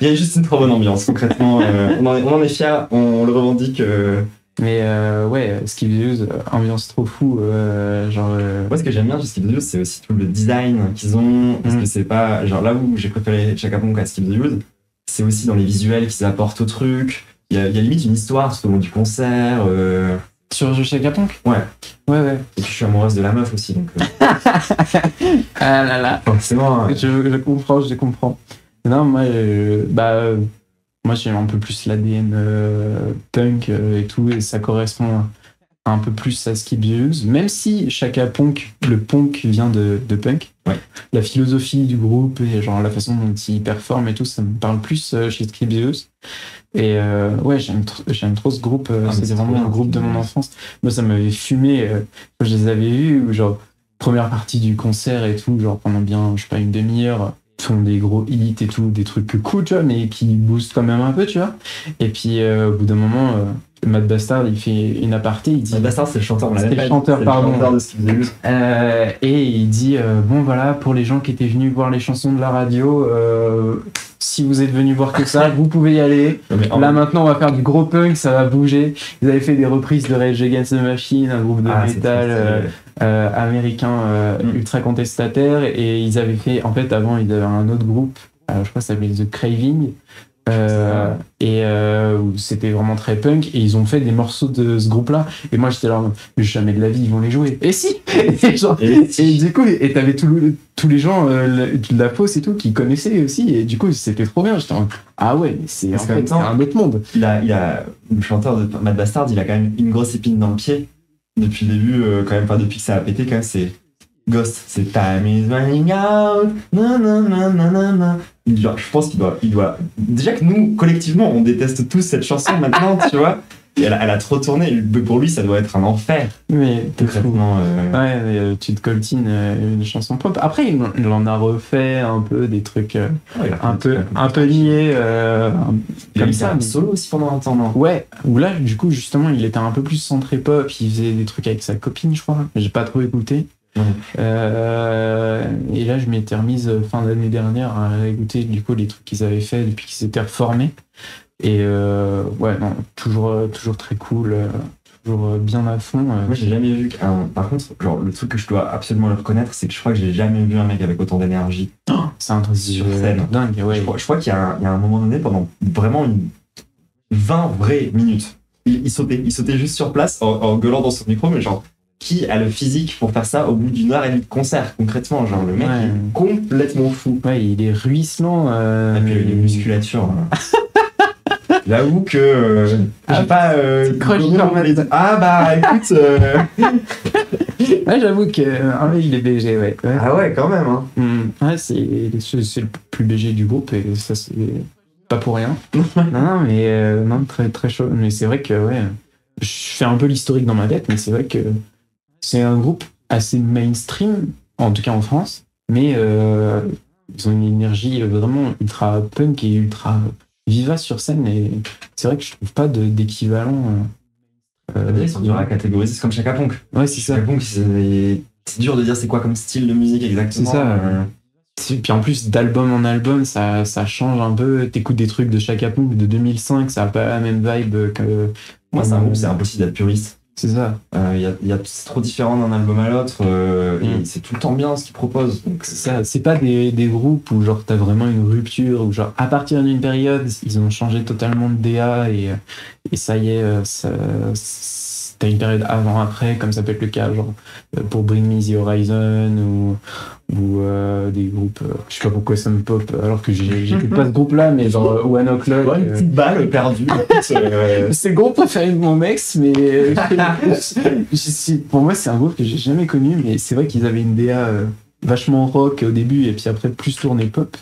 Speaker 1: il y a juste une trop bonne ambiance, concrètement. On en est fiers, on le revendique.
Speaker 2: Mais ouais, Skip the Use, ambiance trop fou, genre...
Speaker 1: Moi, ce que j'aime bien chez Skip the Use, c'est aussi tout le design qu'ils ont, parce que c'est pas... Genre là où j'ai préféré Chaka Ponk à Skip the Use, c'est aussi dans les visuels qu'ils apportent au truc. Il y a limite une histoire tout au long du concert.
Speaker 2: Sur Chaka Ponk ?
Speaker 1: Ouais.
Speaker 2: Ouais.
Speaker 1: Et puis je suis amoureuse de la meuf aussi, donc...
Speaker 2: Ah là là.
Speaker 1: Forcément.
Speaker 2: Je comprends. Non, moi, moi j'ai un peu plus l'ADN punk et tout, et ça correspond un peu plus à Skip the Use, même si Chaka Ponk, le punk vient de punk.
Speaker 1: Ouais.
Speaker 2: La philosophie du groupe et genre la façon dont ils performent et tout, ça me parle plus chez Skip the Use. Et ouais, j'aime trop ce groupe. C'était vraiment le groupe de mon enfance. Moi, ça m'avait fumé quand je les avais vus, ou genre première partie du concert et tout, genre pendant bien, je sais pas, une demi-heure, font des gros hits et tout, des trucs cool, tu vois, mais qui boostent quand même un peu, tu vois. Et puis au bout d'un moment, Matt Bastard, il fait une aparté, il dit...
Speaker 1: Matt Bastard, c'est le chanteur,
Speaker 2: c'est le chanteur, pardon.
Speaker 1: Le chanteur de Skip the Use.
Speaker 2: Et il dit, bon voilà, pour les gens qui étaient venus voir les chansons de la radio, si vous êtes venus voir que ça, vous pouvez y aller. Là maintenant, on va faire du gros punk, ça va bouger. Ils avaient fait des reprises de Rage Against the Machine, un groupe de métal américain ultra contestataire, et ils avaient fait, en fait, avant, ils avaient un autre groupe, je crois que ça s'appelait The Craving. Où c'était vraiment très punk, et ils ont fait des morceaux de ce groupe là, et moi j'étais là, mais jamais de la vie ils vont les jouer, et si et du coup, et t'avais tous les gens de la fosse et tout qui connaissaient aussi, et du coup c'était trop bien. J'étais ah ouais, c'est en fait c'est un autre monde.
Speaker 1: Il a le chanteur de Matt Bastard, il a quand même une grosse épine dans le pied depuis le début, quand même, enfin depuis que ça a pété, quand même. C'est Ghost, c'est Time is running out, nanana. Je pense qu'il doit. Déjà que nous, collectivement, on déteste tous cette chanson maintenant, tu vois. Et elle a trop tourné. Pour lui, ça doit être un enfer.
Speaker 2: Mais
Speaker 1: concrètement.
Speaker 2: Ouais, tu te coltines une chanson pop. Après, il en a refait un peu des trucs un peu liés comme ça.
Speaker 1: Il a solo aussi pendant un temps, non ?
Speaker 2: Ouais, où là, du coup, justement, il était un peu plus centré pop. Il faisait des trucs avec sa copine, je crois. Mais j'ai pas trop écouté. Et là je m'étais remise fin d'année dernière à écouter du coup les trucs qu'ils avaient fait depuis qu'ils s'étaient reformés, et ouais, non, toujours très cool, toujours bien à fond.
Speaker 1: Moi j'ai jamais vu par contre, genre, le truc que je dois absolument le reconnaître, c'est que je crois que j'ai jamais vu un mec avec autant d'énergie
Speaker 2: c'est un truc
Speaker 1: sur scène.
Speaker 2: dingue, ouais.
Speaker 1: Je crois qu'il y a un moment donné, pendant vraiment 20 vraies minutes, il sautait juste sur place en gueulant dans son micro, mais genre, qui a le physique pour faire ça au bout d'une heure et demie de concert, concrètement, genre le mec est complètement fou.
Speaker 2: Ouais, il est ruisselant.
Speaker 1: Et puis les musculatures. J'avoue que j'ai pas. Ah bah écoute.
Speaker 2: Ouais, j'avoue que mec il est BG, ouais.
Speaker 1: Ah ouais, quand même. Hein.
Speaker 2: Ouais, c'est le plus BG du groupe, et ça c'est pas pour rien. non, mais non, très très chaud. Mais c'est vrai que ouais, je fais un peu l'historique dans ma tête, mais c'est vrai que c'est un groupe assez mainstream, en tout cas en France, mais ils ont une énergie vraiment ultra punk et ultra vivace sur scène, et c'est vrai que je trouve pas d'équivalent.
Speaker 1: Ils sont durs à catégoriser, c'est comme Chaka Ponk.
Speaker 2: Ouais, c'est ça.
Speaker 1: Chaka Ponk, c'est dur de dire c'est quoi comme style de musique exactement.
Speaker 2: C'est ça. Puis en plus, d'album en album, ça change un peu. T'écoutes des trucs de Chaka Ponk de 2005, ça a pas la même vibe que...
Speaker 1: Moi, c'est un groupe, c'est impossible d'être puriste.
Speaker 2: C'est ça.
Speaker 1: C'est trop différent d'un album à l'autre, et c'est tout le temps bien ce qu'ils proposent. Donc,
Speaker 2: c'est ça. C'est pas des groupes où genre t'as vraiment une rupture, où genre à partir d'une période ils ont changé totalement de DA, et ça y est, t'as une période avant-après, comme ça peut être le cas genre pour Bring Me the Horizon, ou des groupes, je sais pas pourquoi ça me pop alors que j'écoute pas ce groupe là, mais genre One O'Clock,
Speaker 1: une petite balle perdue.
Speaker 2: C'est le groupe préféré de mon ex, mais pour moi c'est un groupe que j'ai jamais connu, mais c'est vrai qu'ils avaient une DA vachement rock au début, et puis après plus tourné pop,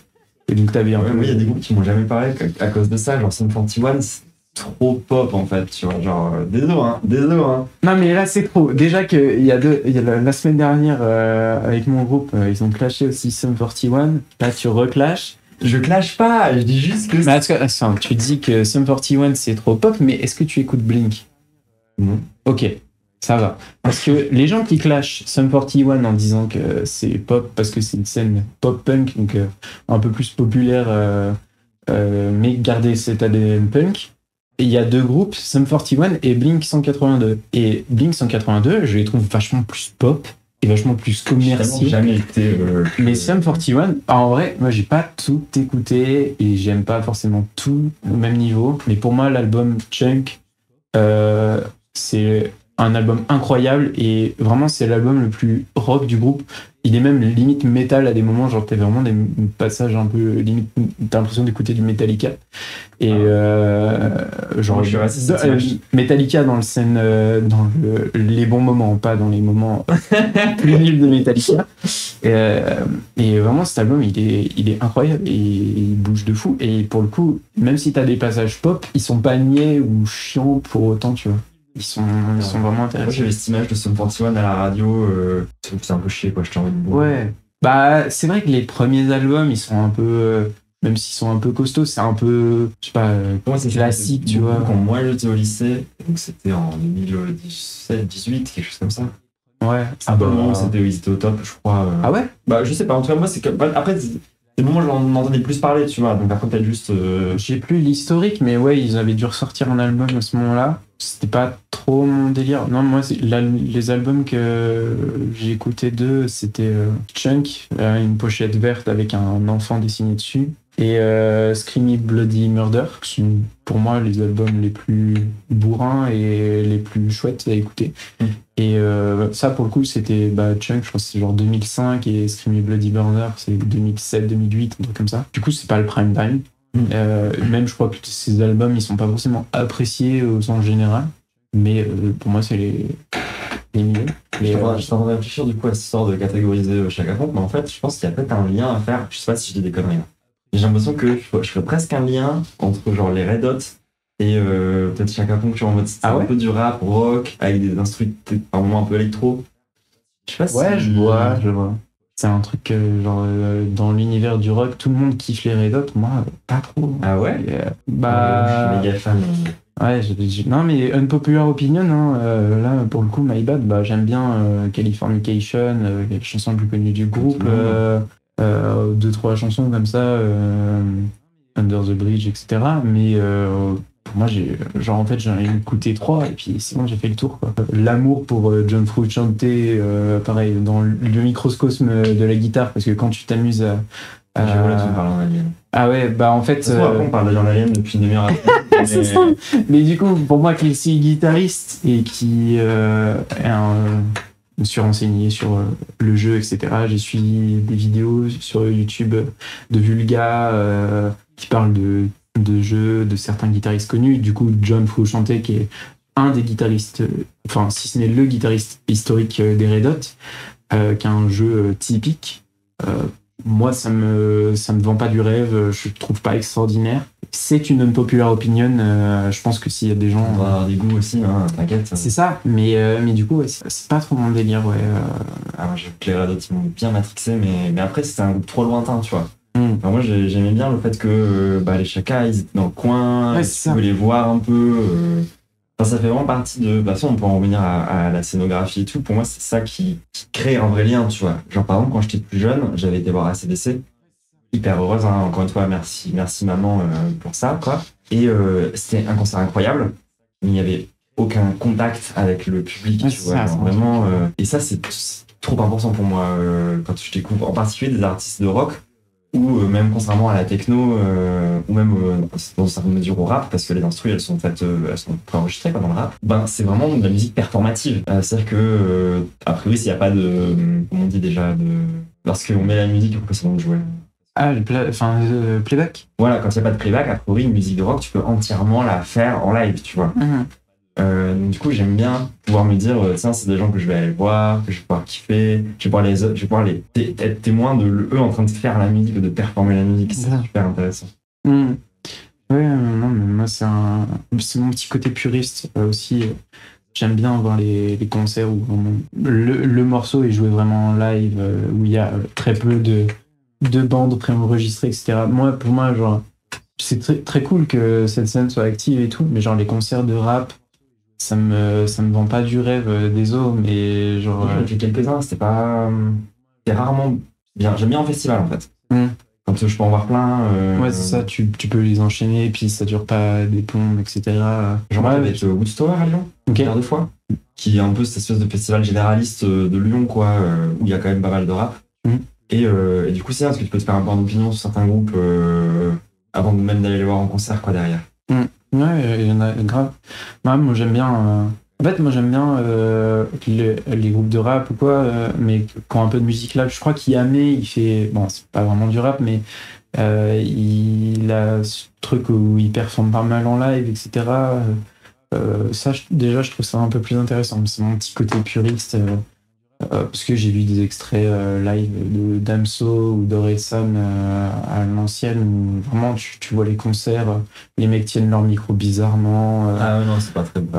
Speaker 2: et donc t'avais un peu...
Speaker 1: il y a des groupes qui m'ont jamais parlé à cause de ça, genre Sum 41, c'est trop pop en fait, tu vois, genre désolé hein.
Speaker 2: Non mais là c'est trop. Déjà que il y a la semaine dernière avec mon groupe, ils ont clashé aussi Sum 41. Là tu reclashes.
Speaker 1: Je clash pas, je dis juste que...
Speaker 2: Mais attends, tu dis que Sum 41 c'est trop pop, mais est-ce que tu écoutes Blink ?
Speaker 1: Non.
Speaker 2: Ok. Ça va. Parce que les gens qui clashent Sum 41 en disant que c'est pop parce que c'est une scène pop-punk, donc un peu plus populaire, mais garder cet ADN punk, et il y a deux groupes, Sum 41 et Blink 182. Et Blink 182, je les trouve vachement plus pop et vachement plus commercial.
Speaker 1: J'ai jamais écouté.
Speaker 2: Mais Sum 41, en vrai, moi j'ai pas tout écouté et j'aime pas forcément tout au même niveau. Mais pour moi, l'album Chunk, c'est un album incroyable et vraiment c'est l'album le plus rock du groupe. Il est même limite métal à des moments, genre t'as vraiment des passages un peu limite, t'as l'impression d'écouter du Metallica. Et genre Metallica dans le scène, les bons moments, pas dans les moments plus nuls de Metallica. Et vraiment cet album il est incroyable et il bouge de fou. Et pour le coup, même si t'as des passages pop, ils sont pas niais ou chiants pour autant, tu vois. Ils sont vraiment intéressants.
Speaker 1: Moi j'avais cette image de Sum 41 à la radio, c'est un peu chier quoi, je t'ai envie de boire.
Speaker 2: Ouais, bah c'est vrai que les premiers albums ils sont un peu, même s'ils sont un peu costauds, c'est un peu, je sais pas, classique, tu vois.
Speaker 1: Quand moi j'étais au lycée, donc c'était en 2017-18, quelque chose comme ça.
Speaker 2: Ouais.
Speaker 1: C'est un peu le moment où ils étaient au top, je crois.
Speaker 2: Ah ouais?
Speaker 1: Bah je sais pas, en tout cas moi c'est que. Après, c'est le moment où j'en entendais plus parler, tu vois, donc après peut-être juste.
Speaker 2: J'ai plus l'historique, mais ouais, ils avaient dû ressortir un album à ce moment-là. C'était pas trop mon délire. Non, moi, les albums que j'ai écoutés d'eux, c'était Chunk, une pochette verte avec un enfant dessiné dessus, et Screamy Bloody Murder, qui sont pour moi les albums les plus bourrins et les plus chouettes à écouter. Et ça, pour le coup, c'était Chunk, je crois que c'est genre 2005, et Screamy Bloody Murder, c'est 2007-2008, un truc comme ça. Du coup, c'est pas le prime time. Même je crois que ces albums ils sont pas forcément appréciés au sens général, mais pour moi c'est les mieux.
Speaker 1: Je suis en train de réfléchir du coup à cette histoire de catégoriser Chaka Ponk, mais en fait je pense qu'il y a peut-être un lien à faire, je sais pas si je dis des conneries. J'ai l'impression que je ferais presque un lien entre genre les Red Hot et peut-être Chaka Ponk, tu vois, en mode c'est un peu du rap, rock, avec des instruments par moments un peu électro. Je sais pas si.
Speaker 2: Ouais, je vois. C'est un truc genre dans l'univers du rock, tout le monde kiffe les Red Hot, moi pas trop.
Speaker 1: Ah ouais? Je suis méga fan.
Speaker 2: Ouais, non mais unpopular opinion, hein, là pour le coup, my bad, j'aime bien Californication, les chansons les plus connues du groupe, 2-3 chansons comme ça, Under the Bridge, etc. Mais pour moi, j'en ai écouté 3 et puis sinon j'ai fait le tour, quoi. L'amour pour John Frusciante, pareil, dans le microcosme de la guitare, parce que quand tu t'amuses à.
Speaker 1: Tu parles en alien.
Speaker 2: Ah ouais, en fait.
Speaker 1: On parle en alien depuis une demi-heure.
Speaker 2: Mais du coup, pour moi, qui est guitariste et qui me suis renseigné sur le jeu, etc. J'ai suivi des vidéos sur YouTube de Vulga qui parlent de jeux de certains guitaristes connus. Du coup, John Frusciante, qui est un des guitaristes, enfin, si ce n'est le guitariste historique des Red Hot, qui a un jeu typique. Moi, ça me vend pas du rêve, je trouve pas extraordinaire. C'est une unpopular opinion, je pense que s'il y a des gens...
Speaker 1: On va avoir des goûts aussi, hein, t'inquiète.
Speaker 2: C'est ça, mais du coup, ouais, c'est pas trop mon délire, ouais.
Speaker 1: Alors, les Red Hot, ils m'ont bien matrixé, mais après, c'était un groupe trop lointain, tu vois. Enfin, moi, j'aimais bien le fait que les Chaka, ils étaient dans le coin,
Speaker 2: ouais,
Speaker 1: tu pouvais les voir un peu... Enfin, ça fait vraiment partie de... De toute façon, on peut en revenir à la scénographie et tout. Pour moi, c'est ça qui crée un vrai lien, tu vois. Genre, par exemple, quand j'étais plus jeune, j'avais été voir ACDC. Hyper heureuse, hein. Encore une fois, merci maman pour ça, quoi. Et c'était un concert incroyable, mais il n'y avait aucun contact avec le public, tu vois. Genre, vraiment... Et ça, c'est trop important pour moi quand je découvre, en particulier des artistes de rock, ou même contrairement à la techno, ou même dans une certaine mesure au rap, parce que les instrus elles sont préenregistrées dans le rap, c'est vraiment de la musique performative. C'est-à-dire que, a priori, s'il n'y a pas de... Comment on dit déjà lorsqu'on met la musique, pourquoi ça va jouer?
Speaker 2: Ah, playback?
Speaker 1: Voilà, quand il n'y a pas de playback, a priori, une musique de rock, tu peux entièrement la faire en live, tu vois. Du coup, j'aime bien pouvoir me dire, tiens, c'est des gens que je vais aller voir, que je vais pouvoir kiffer, je vais pouvoir être témoin de eux en train de faire la musique, de performer la musique. C'est super intéressant.
Speaker 2: Ouais, non, mais moi, c'est mon petit côté puriste aussi. J'aime bien voir les concerts où le morceau est joué vraiment en live, où il y a très peu de bandes préenregistrées, etc. Pour moi, genre, c'est très, très cool que cette scène soit active et tout, mais genre les concerts de rap, ça me vend pas du rêve des os, mais genre.
Speaker 1: J'en ai fait quelques-uns, c'était pas. C'est rarement bien. J'aime bien en festival en fait. Quand je peux en voir plein.
Speaker 2: Ouais, c'est ça, tu peux les enchaîner, et puis ça dure pas des plombs, etc.
Speaker 1: Genre, moi, j'avais été au Woodstock à Lyon, deux fois, qui est un peu cette espèce de festival généraliste de Lyon, quoi, où il y a quand même pas mal de rap. Et du coup, c'est bien parce que tu peux te faire un peu d'opinion sur certains groupes avant même d'aller les voir en concert, quoi, derrière.
Speaker 2: Ouais, il y en a grave. Moi, j'aime bien. En fait, moi, j'aime bien les groupes de rap ou quoi, mais qui ont un peu de musique live. Je crois qu'Yame, il fait. Bon, c'est pas vraiment du rap, mais il a ce truc où il performe pas mal en live, etc. Ça, déjà, je trouve ça un peu plus intéressant. C'est mon petit côté puriste. Parce que j'ai vu des extraits live de Damso ou d'Orelsan à l'ancienne où vraiment tu vois les concerts, les mecs tiennent leur micro bizarrement.
Speaker 1: Ah non, c'est pas très bon.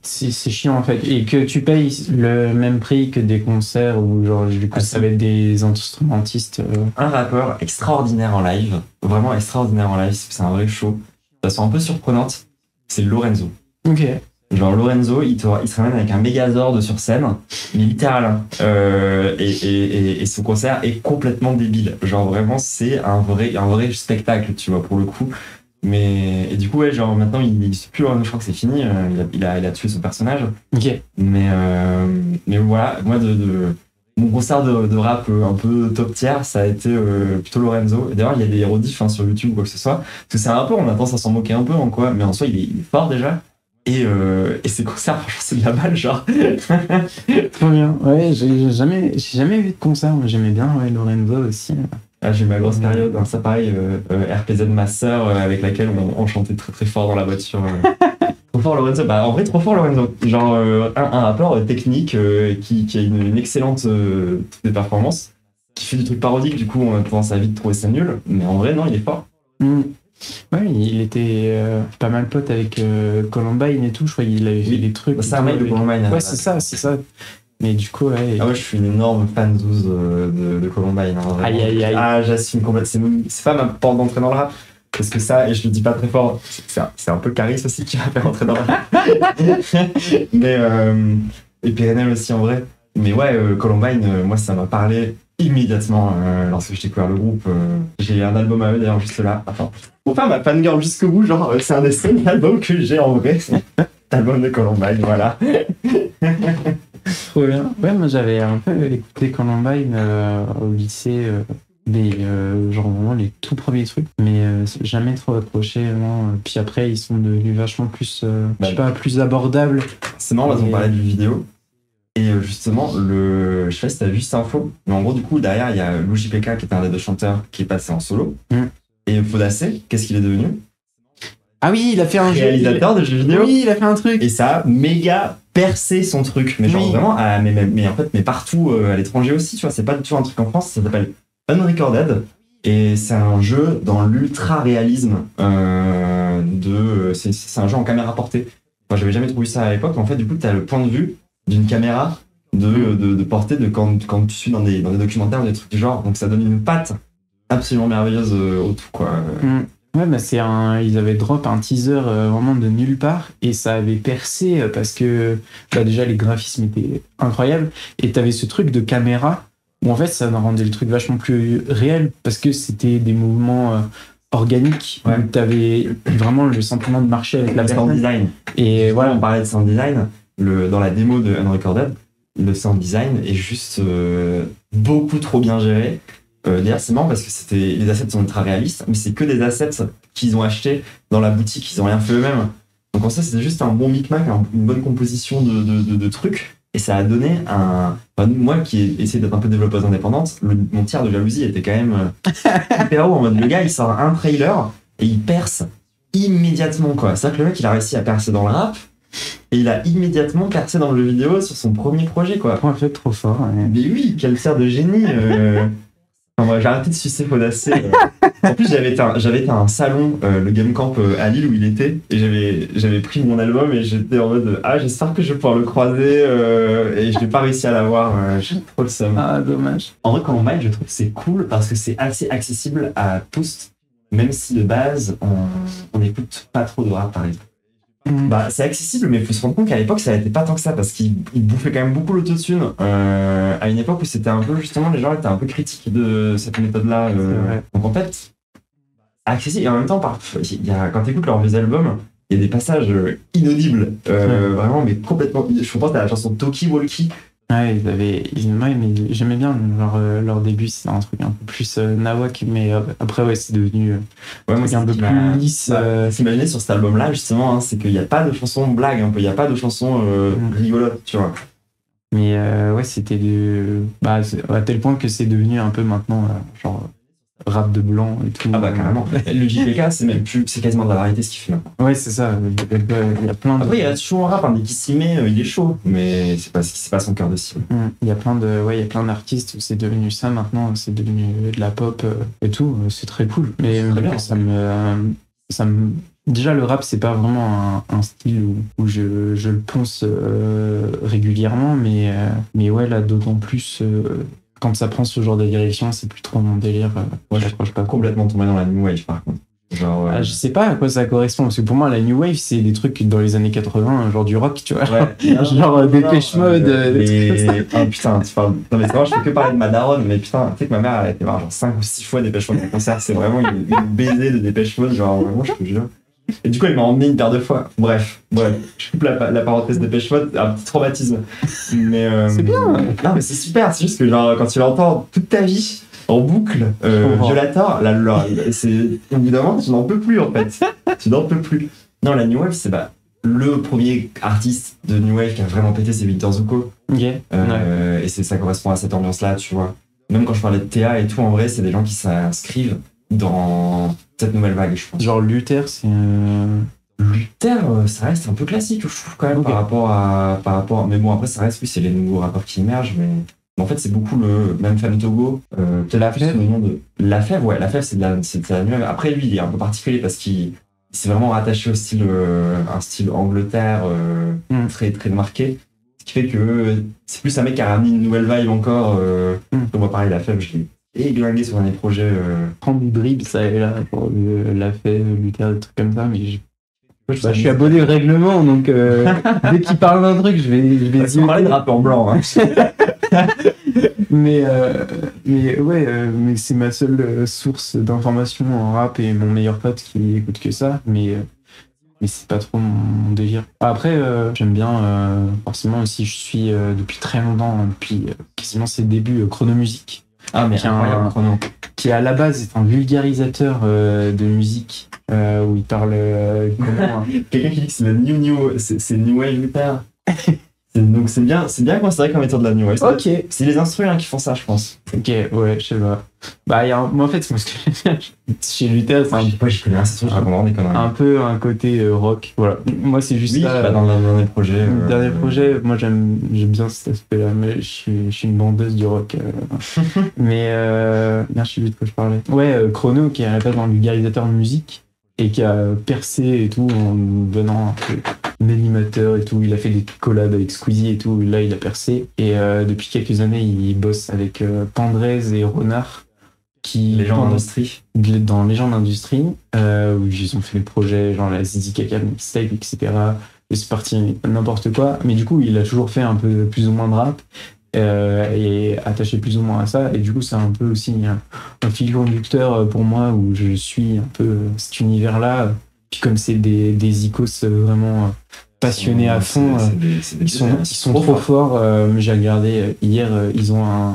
Speaker 2: C'est chiant en fait. Et que tu payes le même prix que des concerts où genre du coup ça va être des instrumentistes.
Speaker 1: Un rappeur extraordinaire en live, vraiment extraordinaire en live, c'est un vrai show. De façon un peu surprenante, c'est Lorenzo.
Speaker 2: Ok.
Speaker 1: Genre Lorenzo, il se ramène avec un Megazord sur scène, mais littéral. Hein. Et son concert est complètement débile. Genre vraiment, c'est un vrai spectacle, tu vois, pour le coup. Et du coup, ouais, genre maintenant, il sait plus, je crois que c'est fini. Il a tué son personnage.
Speaker 2: Ok.
Speaker 1: Mais voilà, moi mon concert de rap un peu top tier, ça a été plutôt Lorenzo. D'ailleurs, il y a des rediffs sur YouTube ou quoi que ce soit. Parce que c'est un peu, on a tendance à s'en moquer un peu, en quoi, mais en soi, il est fort déjà. Et ses concerts, franchement, c'est de la balle, genre.
Speaker 2: Trop bien. Ouais, j'ai jamais vu de concert, mais j'aimais bien Lorenzo aussi.
Speaker 1: Ah, j'ai eu ma grosse période, hein, ça pareil, RPZ ma sœur, avec laquelle on chantait très très fort dans la voiture. Trop fort Lorenzo, bah en vrai trop fort Lorenzo. Genre un rappeur technique qui a une excellente des performances, qui fait du truc parodique, du coup on a tendance à vite trouver ça nul, mais en vrai non, il est fort.
Speaker 2: Ouais, il était pas mal pote avec Columbine et tout, je crois qu'il avait fait des trucs.
Speaker 1: Bah, c'est un mec de Columbine.
Speaker 2: Ouais, c'est ça. Mais du coup, ouais.
Speaker 1: Ah ouais, je suis une énorme fan de Columbine. Hein,
Speaker 2: aïe.
Speaker 1: Ah, j'assume complètement. C'est pas ma porte d'entrée dans le rap. Parce que ça, et je le dis pas très fort, c'est un peu Caris aussi qui m'a fait rentrer dans le rap. Et PNL aussi en vrai. Mais ouais, Columbine, moi ça m'a parlé immédiatement lorsque j'ai découvert le groupe. J'ai un album à eux d'ailleurs juste là. Attends. Pour faire ma fangirl jusqu'au bout, genre c'est un des seuls albums que j'ai en vrai. C'est l'album de Columbine, voilà.
Speaker 2: Trop bien. Ouais, moi j'avais un peu écouté Columbine au lycée, genre vraiment les tout premiers trucs, mais jamais trop accroché. Puis après, ils sont devenus vachement plus, je sais pas, plus abordables.
Speaker 1: C'est marrant, là, on parlait du vidéo. Et justement, je sais pas si t'as vu cette info, mais en gros, du coup, derrière, il y a Lou JPK qui était un des deux chanteurs qui est passé en solo. Et Fodacé, qu'est-ce qu'il est devenu?
Speaker 2: Ah oui, il a fait un
Speaker 1: réalisateur de jeux vidéo.
Speaker 2: Oui, il a fait un truc.
Speaker 1: Et ça a méga percé son truc. Mais genre vraiment, mais partout à l'étranger aussi, tu vois, c'est pas du tout un truc en France, ça s'appelle Unrecorded. Et c'est un jeu dans l'ultra réalisme c'est un jeu en caméra portée. Moi, j'avais jamais trouvé ça à l'époque. En fait, du coup, t'as le point de vue d'une caméra de portée de quand tu suis dans des documentaires ou des trucs du genre. Donc ça donne une patte absolument merveilleuse au tout, quoi.
Speaker 2: Ouais, bah ils avaient drop un teaser vraiment de nulle part et ça avait percé parce que déjà les graphismes étaient incroyables et t'avais ce truc de caméra où en fait ça rendait le truc vachement plus réel parce que c'était des mouvements organiques où t'avais vraiment le sentiment de marcher avec la personne.
Speaker 1: Sound design.
Speaker 2: Et voilà.
Speaker 1: On parlait de sound design, dans la démo de Unrecorded, le sound design est juste beaucoup trop bien géré. D'ailleurs, c'est marrant parce que les assets sont ultra réalistes, mais c'est que des assets qu'ils ont achetés dans la boutique, ils ont rien fait eux-mêmes. Donc en ça, c'était juste un bon micmac, une bonne composition de trucs, et ça a donné moi qui ai essayé d'être un peu développeuse indépendante, mon tiers de jalousie était quand même hyper haut, en mode le gars il sort un trailer et il perce immédiatement, quoi. C'est-à-dire que le mec il a réussi à percer dans le rap, et il a immédiatement percé dans le jeu vidéo sur son premier projet, quoi.
Speaker 2: En fait, trop fort. Ouais.
Speaker 1: Mais oui, quel cerf de génie. J'ai arrêté de sucer Fodacé. En plus, j'avais été à un salon, le Game Camp à Lille où il était, et j'avais pris mon album et j'étais en mode j'espère que je vais pouvoir le croiser, et je n'ai pas réussi à l'avoir. J'ai trop le seum.
Speaker 2: Ah, dommage.
Speaker 1: En vrai, Columbine, je trouve que c'est cool parce que c'est assez accessible à tous, même si de base, on n'écoute pas trop de rap, par exemple. Bah, c'est accessible, mais il faut se rendre compte qu'à l'époque, ça n'était pas tant que ça, parce qu'il bouffait quand même beaucoup l'autotune. À une époque où c'était un peu, justement, les gens étaient un peu critiques de cette méthode-là. Donc en fait, accessible. Et en même temps, quand tu écoutes leurs vieux albums, il y a des passages inaudibles. Vraiment, mais complètement. Je pense à la chanson Talkie Walkie.
Speaker 2: Ouais, mais j'aimais bien leur début, c'était un truc un peu plus nawak, mais après, ouais, c'est devenu
Speaker 1: moi,
Speaker 2: un peu plus lisse.
Speaker 1: S'imaginer sur cet album-là, justement, hein, c'est qu'il n'y a pas de chanson blague, un peu, il n'y a pas de chanson rigolote, tu vois.
Speaker 2: Mais ouais, c'était à tel point que c'est devenu un peu maintenant, genre rap de blanc et tout.
Speaker 1: Ah bah carrément. Le JPK, c'est quasiment de la variété ce qu'il fait maintenant.
Speaker 2: Ouais, c'est ça. Il y a plein de...
Speaker 1: Après, il y a toujours un rap, dès qu'il s'y met, il est chaud, mais c'est pas son cœur de cible.
Speaker 2: Il y a plein d'artistes où c'est devenu ça maintenant, c'est devenu de la pop et tout, c'est très cool. Mais déjà, le rap, c'est pas vraiment un style où je le ponce régulièrement, mais ouais, là, d'autant plus... quand ça prend ce genre de direction, c'est plus trop mon délire.
Speaker 1: Moi, je crois pas complètement tombé dans la new wave, par contre. Genre,
Speaker 2: je sais pas à quoi ça correspond, parce que pour moi, la new wave, c'est des trucs dans les années 80, genre du rock, tu vois.
Speaker 1: Ouais.
Speaker 2: Genre Dépêche Mode.
Speaker 1: Ah putain, tu parles. Non, mais c'est vrai, je fais que parler de ma daronne, mais putain, tu sais que ma mère, elle a été voir genre 5 ou 6 fois Dépêche Mode en concert. C'est vraiment une baiser de Dépêche Mode, genre vraiment, je te jure. Et du coup, elle m'a emmené une paire de fois. Bref, je coupe la parenthèse Dépêche Mode, un petit traumatisme. Mais
Speaker 2: c'est bien.
Speaker 1: Non, mais c'est super, c'est juste que genre, quand tu l'entends toute ta vie, en boucle, Violator, au bout d'un moment, tu n'en peux plus en fait. Tu n'en peux plus. Non, la New Wave, c'est le premier artiste de New Wave qui a vraiment pété, c'est Victor Zucco.
Speaker 2: Ouais.
Speaker 1: Et ça correspond à cette ambiance-là, tu vois. Même quand je parlais de Théa et tout, en vrai, c'est des gens qui s'inscrivent dans cette nouvelle vague, je pense.
Speaker 2: Genre Luther, c'est...
Speaker 1: Luther, ça reste un peu classique, je trouve, quand même, par rapport... Mais bon, après, ça reste, oui, c'est les nouveaux rappeurs qui émergent, mais... En fait, c'est beaucoup le même Femme Togo.
Speaker 2: La Fève.
Speaker 1: Le nom de La Fève, ouais, La Fève, c'est de la nuit. Après, lui, il est un peu particulier parce qu'il s'est vraiment rattaché au style, un style Angleterre très, très marqué. Ce qui fait que c'est plus un mec qui a ramené une nouvelle vibe encore. Comme moi, pareil, La Fève, je l'ai églingué sur un des projets.
Speaker 2: Prendre du dribble, ça est là, pour La Fève, Luther, des trucs comme ça, mais je suis abonné au règlement, donc dès qu'il parle d'un truc, je vais
Speaker 1: On parler de rap en blanc. Hein.
Speaker 2: mais mais c'est ma seule source d'information en rap et mon meilleur pote qui écoute que ça, mais c'est pas trop mon délire. Après, j'aime bien, forcément aussi, je suis depuis très longtemps, depuis quasiment ses débuts, Chronomusique.
Speaker 1: Ah, mais incroyable, Chrono.
Speaker 2: Qui à la base est un vulgarisateur de musique, où il parle comment...
Speaker 1: Quelqu'un qui dit que c'est c'est New Wave Luther. Donc c'est bien considéré comme étant de la New Wave.
Speaker 2: Ok.
Speaker 1: C'est les instruments qui font ça, je pense.
Speaker 2: Ok, ouais, je sais pas. Moi en fait, moi, ce que j'aime bien chez Luther, c'est
Speaker 1: je connais
Speaker 2: un peu un côté rock. Voilà. Moi, c'est juste ça.
Speaker 1: Dans le dernier projet.
Speaker 2: Dernier projet, moi j'aime bien cet aspect-là, mais je suis une bandeuse du rock. Mais je sais plus de quoi je parlais. Ouais, Chrono, qui est à la base un vulgarisateur de musique et qui a percé et tout en devenant un animateur et tout. Il a fait des collabs avec Squeezie et tout. Là, il a percé. Et depuis quelques années, il bosse avec Pandrez et Renard.
Speaker 1: Légende d'Industrie.
Speaker 2: Dans Légende d'Industrie, où ils ont fait des projets genre la Zizi Kaka Mixtape, etc. Et c'est parti n'importe quoi. Mais du coup, il a toujours fait un peu plus ou moins de rap. Et attaché plus ou moins à ça, et du coup c'est un peu aussi un fil conducteur pour moi où je suis un peu cet univers là, puis comme c'est des icos vraiment passionnés à fond, ils sont trop forts. J'ai regardé hier, ils ont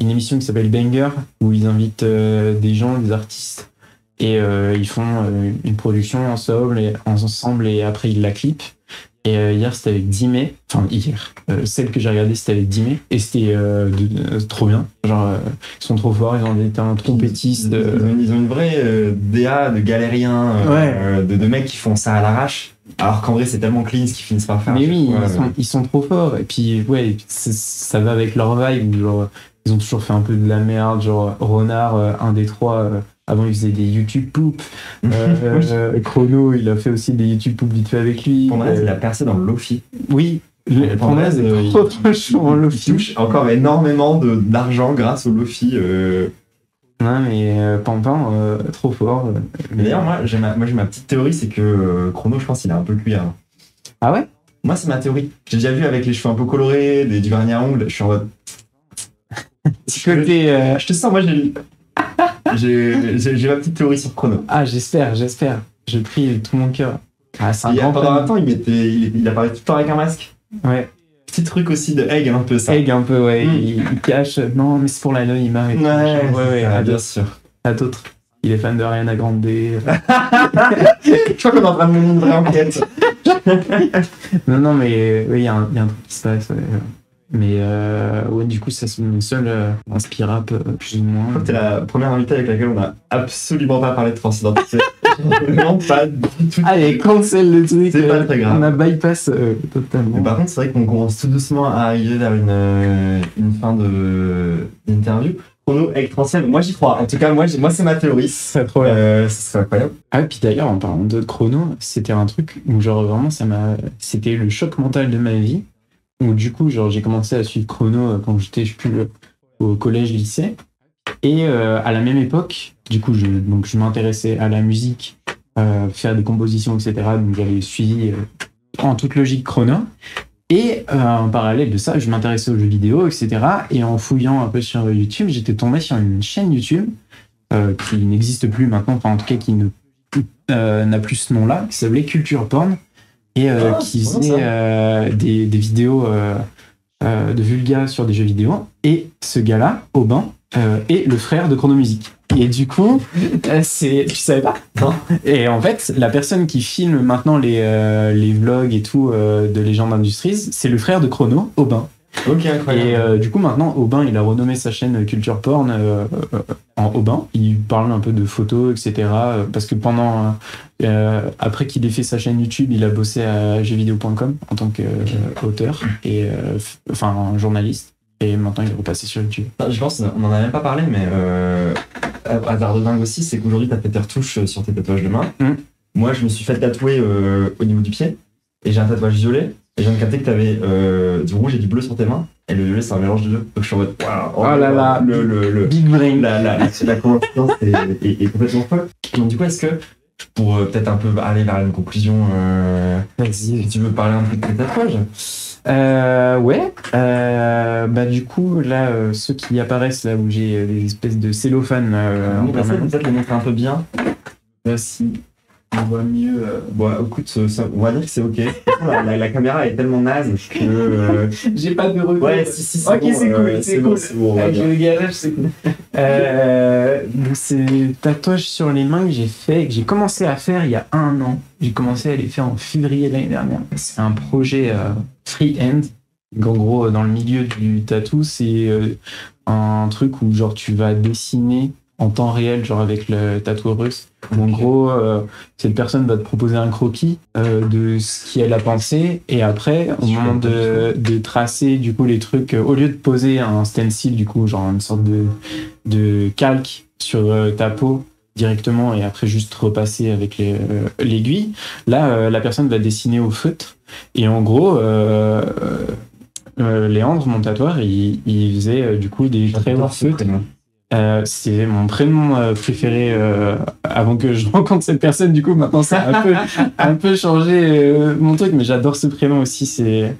Speaker 2: une émission qui s'appelle Banger où ils invitent des gens, des artistes, et ils font une production ensemble et après ils la clippent. Et hier c'était avec Dimé, celle que j'ai regardée c'était avec Dimé, et c'était trop bien, genre ils sont trop forts, ils ont des talents trompettistes.
Speaker 1: Ils ont une vraie DA de galériens, de mecs qui font ça à l'arrache, alors qu'en vrai c'est tellement clean ce qu'ils finissent par faire.
Speaker 2: Mais oui, ils sont trop forts, et puis ouais, ça va avec leur vibe, genre ils ont toujours fait un peu de la merde, genre Renard, un des trois... Avant, il faisait des YouTube Poop. Chrono, il a fait aussi des YouTube Poop vite fait avec lui.
Speaker 1: Pandrez, il a percé dans le Lofi.
Speaker 2: Oui, Pandrez est trop chaud en Lofi.
Speaker 1: Il touche encore énormément d'argent grâce au Lofi.
Speaker 2: Non, mais Pampin, trop fort.
Speaker 1: Mais d'ailleurs, moi j'ai ma petite théorie, c'est que Chrono, je pense qu'il a un peu cuit. Hein.
Speaker 2: Ah ouais?
Speaker 1: Moi, c'est ma théorie. J'ai déjà vu avec les cheveux un peu colorés, du vernis à ongles. Je suis en mode.
Speaker 2: Côté.
Speaker 1: Je te sens, moi, j'ai ma petite théorie sur Chrono.
Speaker 2: Ah, j'espère. Je prie de tout mon cœur. Ah, c'est un grand
Speaker 1: Pendant
Speaker 2: fan.
Speaker 1: un temps, il apparaît tout le temps avec un masque.
Speaker 2: Ouais.
Speaker 1: Petit truc aussi de Egg, un peu ça.
Speaker 2: Egg, un peu, ouais. Il cache. Non, mais c'est pour l'anonymat. Ouais.
Speaker 1: Bien sûr.
Speaker 2: À d'autres. Il est fan de Ariana Grande.
Speaker 1: Je crois qu'on est en train de mener une vraie enquête.
Speaker 2: Non, mais oui, il y a un truc qui se passe. Ouais. Mais ouais, du coup, ça c'est mon seul inspirable, plus ou moins.
Speaker 1: Je crois que t'es la première invitée avec laquelle on a absolument pas parlé de transidentité. Vraiment pas du tout.
Speaker 2: Allez, cancel le truc.
Speaker 1: C'est pas très grave.
Speaker 2: On a bypass totalement.
Speaker 1: Mais par contre, c'est vrai qu'on commence tout doucement à arriver vers une fin d'interview. Chrono avec Transième, moi j'y crois. En tout cas, moi c'est ma théorie.
Speaker 2: C'est trop bien.
Speaker 1: Ce serait incroyable.
Speaker 2: Ah, puis d'ailleurs, en parlant de chrono, c'était un truc où, genre, vraiment, c'était le choc mental de ma vie. Où, du coup, genre, j'ai commencé à suivre chrono quand j'étais, je sais plus, au collège, lycée. Et à la même époque, du coup, je m'intéressais à la musique, faire des compositions, etc. Donc, j'avais suivi en toute logique chrono. Et en parallèle de ça, je m'intéressais aux jeux vidéo, etc. Et en fouillant un peu sur YouTube, j'étais tombé sur une chaîne YouTube qui n'existe plus maintenant, enfin en tout cas qui n'a plus ce nom-là, qui s'appelait Culture Porn, et qui faisait des vidéos de vulga sur des jeux vidéo. Et ce gars-là, Aubin, est le frère de Chronomusique. Et du coup, tu savais pas?
Speaker 1: Non.
Speaker 2: Et en fait, la personne qui filme maintenant les vlogs et tout de Legend Industries, c'est le frère de Chrono, Aubin.
Speaker 1: Ok, incroyable.
Speaker 2: Et du coup, maintenant, Aubin, il a renommé sa chaîne Culture Porn en Aubin. Il parle un peu de photos, etc. Parce que après qu'il ait fait sa chaîne YouTube, il a bossé à jeuxvideo.com en tant qu'auteur et enfin journaliste. Et maintenant, il est repassé sur YouTube.
Speaker 1: Je pense qu'on en a même pas parlé, mais hasard de dingue aussi, c'est qu'aujourd'hui, tu as fait tes retouches sur tes tatouages de main. Moi, je me suis fait tatouer au niveau du pied, et j'ai un tatouage violet, et je viens de capter que tu avais du rouge et du bleu sur tes mains, et le violet, c'est un mélange de deux. Donc, je suis en mode, waouh,
Speaker 2: oh là là,
Speaker 1: le
Speaker 2: big brain.
Speaker 1: La coïncidence est complètement folle. Donc, du coup, est-ce que, pour peut-être un peu aller vers une conclusion, si tu veux parler un peu de tes tatouages?
Speaker 2: Ouais. Bah du coup là ceux qui apparaissent là où j'ai des espèces de cellophane
Speaker 1: peut-être les montrer un peu bien.
Speaker 2: Là si on voit mieux.
Speaker 1: Bon écoute, on va dire que c'est ok. la caméra est tellement naze que
Speaker 2: j'ai pas de recul.
Speaker 1: Ouais si
Speaker 2: ok bon, c'est cool.
Speaker 1: C'est bon,
Speaker 2: avec le garage c'est cool. Donc c'est tatouages sur les mains que j'ai commencé à faire il y a 1 an. J'ai commencé à les faire en février l'année dernière. C'est un projet free-hand. En gros, dans le milieu du tatou, c'est un truc où genre tu vas dessiner en temps réel, genre avec le tatoueuse. En gros, cette personne va te proposer un croquis de ce qu'elle a pensé, et après, au moment de tracer du coup les trucs, au lieu de poser un stencil, du coup, genre une sorte de calque sur ta peau directement, et après juste repasser avec l'aiguille, là, la personne va dessiner au feutre, et en gros, Léandre, mon tatoueur, il faisait du coup des traits au feutre. C'est mon prénom préféré avant que je rencontre cette personne. Du coup, maintenant, ça a un peu changé mon truc, mais j'adore ce prénom aussi. C'est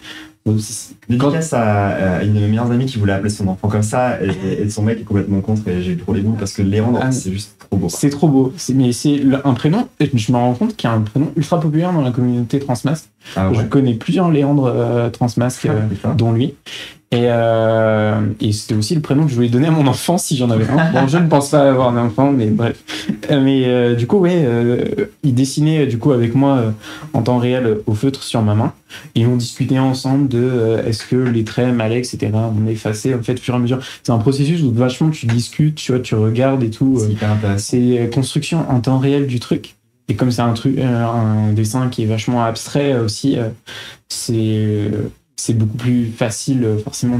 Speaker 1: dédicace à une de mes meilleures amies qui voulait appeler son enfant comme ça, et son mec est complètement contre, et j'ai eu trop les boules parce que Léandre, c'est juste trop beau.
Speaker 2: C'est trop beau. Mais c'est un prénom, et je me rends compte qu'il y a un prénom ultra populaire dans la communauté transmasque. Ah ouais. Je connais plusieurs Léandre transmasques, dont lui. Et c'était aussi le prénom que je voulais donner à mon enfant si j'en avais un. Bon, je ne pense pas avoir un enfant, mais bref. Mais du coup, ouais, il dessinait du coup avec moi en temps réel au feutre sur ma main. Et on discutait ensemble de est-ce que les traits m'allaient, etc. On effacait en fait au fur et à mesure. C'est un processus où vachement tu discutes, tu vois, tu regardes et tout.
Speaker 1: C'est hyper intéressant.
Speaker 2: C'est construction en temps réel du truc. Et comme c'est un dessin qui est vachement abstrait aussi, c'est beaucoup plus facile forcément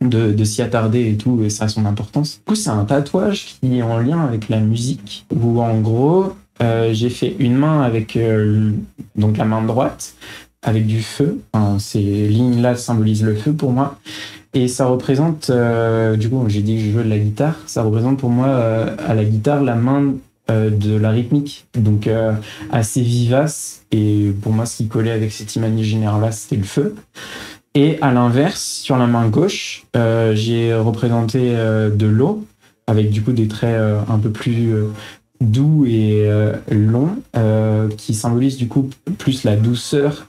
Speaker 2: de s'y attarder et tout, et ça a son importance. Du coup, c'est un tatouage qui est en lien avec la musique, où en gros, j'ai fait une main avec donc la main droite, avec du feu. Enfin, ces lignes-là symbolisent le feu pour moi. Et ça représente, du coup, j'ai dit que je jouais de la guitare, ça représente pour moi à la guitare la main de la rythmique, donc assez vivace. Et pour moi, ce qui collait avec cette imaginaire-là, c'était le feu. Et à l'inverse, sur la main gauche, j'ai représenté de l'eau, avec du coup des traits un peu plus doux et longs, qui symbolisent du coup plus la douceur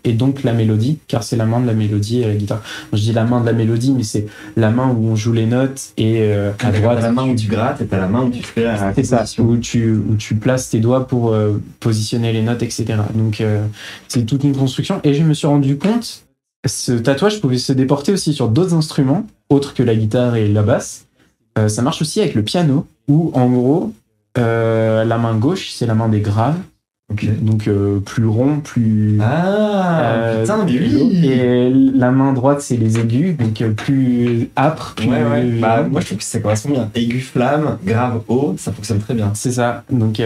Speaker 2: et donc la mélodie, car c'est la main de la mélodie et la guitare. Je dis la main de la mélodie, mais c'est la main où on joue les notes et à droite.
Speaker 1: T'as la main où tu grattes et t'as la main où tu fais la
Speaker 2: composition. Où tu places tes doigts pour positionner les notes, etc. Donc c'est toute une construction. Et je me suis rendu compte, ce tatouage pouvait se déporter aussi sur d'autres instruments, autres que la guitare et la basse. Ça marche aussi avec le piano, où en gros, la main gauche, c'est la main des graves.
Speaker 1: Okay.
Speaker 2: Donc plus rond, plus...
Speaker 1: putain, mais oui.
Speaker 2: Et la main droite, c'est les aigus, donc plus âpre. Plus...
Speaker 1: Ouais. Bah, moi, je trouve que ça correspond bien. Aigu, flamme, grave, haut, ça fonctionne très bien.
Speaker 2: C'est ça. Donc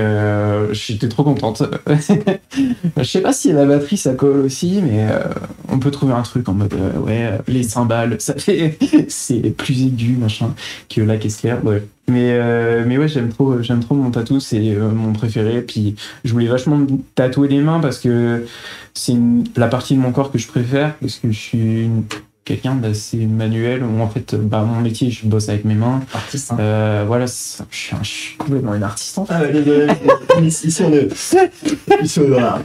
Speaker 2: j'étais trop contente. Je sais pas si la batterie, ça colle aussi, mais on peut trouver un truc en mode, les cymbales, ça fait... c'est plus aigu, machin, que la caisse claire, ouais. Mais ouais, j'aime trop mon tatou, c'est mon préféré. Puis je voulais vachement me tatouer les mains parce que c'est la partie de mon corps que je préfère, parce que je suis quelqu'un d'assez manuel, où en fait, mon métier, je bosse avec mes mains.
Speaker 1: Artiste, hein.
Speaker 2: Voilà, je suis complètement une artiste en fait.
Speaker 1: Ah ouais, désolé, ici on est là.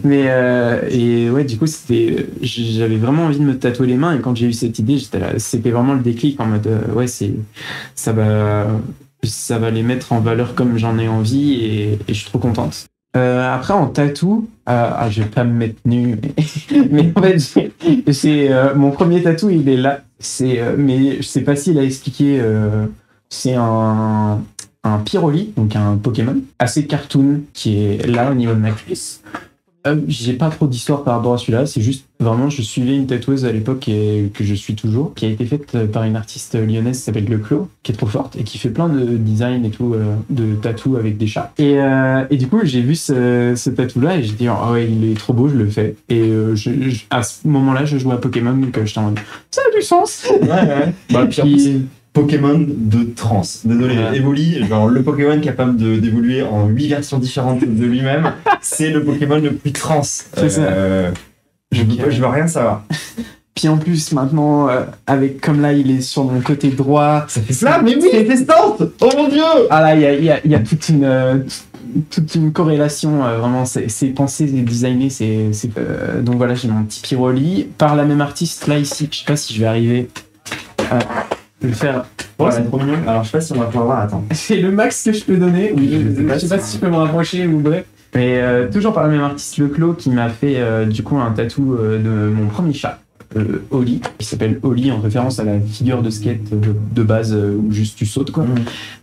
Speaker 2: Mais et ouais, du coup, j'avais vraiment envie de me tatouer les mains, et quand j'ai eu cette idée, c'était vraiment le déclic en mode ça va les mettre en valeur comme j'en ai envie, et je suis trop contente. Après, en tatou, je vais pas me mettre nu, mais en fait, c'est mon premier tatou, il est là. Mais c'est facile à expliquer. C'est un Pyroli, donc un Pokémon, assez cartoon, qui est là au niveau de ma cuisse. J'ai pas trop d'histoire par rapport à celui-là, c'est juste vraiment je suivais une tatoueuse à l'époque et que je suis toujours, qui a été faite par une artiste lyonnaise qui s'appelle Le Clos, qui est trop forte et qui fait plein de designs et tout, de tatous avec des chats. Et du coup j'ai vu ce tatou-là et j'ai dit ah ouais, il est trop beau, je le fais. Et à ce moment-là je jouais à Pokémon, donc j'étais en mode ça a du sens.
Speaker 1: Ouais. Bah, Pokémon de trans. Désolé, Evoli, genre le Pokémon capable d'évoluer en 8 versions différentes de lui-même, c'est le Pokémon le plus trans.
Speaker 2: C'est ça.
Speaker 1: Je veux rien savoir.
Speaker 2: Puis en plus, maintenant, avec comme là, il est sur mon côté droit.
Speaker 1: Ça fait ça, mais oui, c'est testante. Oh mon dieu.
Speaker 2: Ah là, il y a toute une corrélation, vraiment, c'est pensé, c'est designé, donc voilà, j'ai mon petit Pyroli par la même artiste là ici. Je sais pas si je vais arriver à le faire.
Speaker 1: Ouais, c'est trop mignon. Alors je sais pas si on va pouvoir voir. Attends.
Speaker 2: C'est le max que je peux donner. Je sais pas si je peux me rapprocher ou bref. Mais toujours par la même artiste, Le Clos, qui m'a fait du coup un tatou de mon premier chat. Oli, qui s'appelle Oli en référence à la figure de skate de base où juste tu sautes quoi.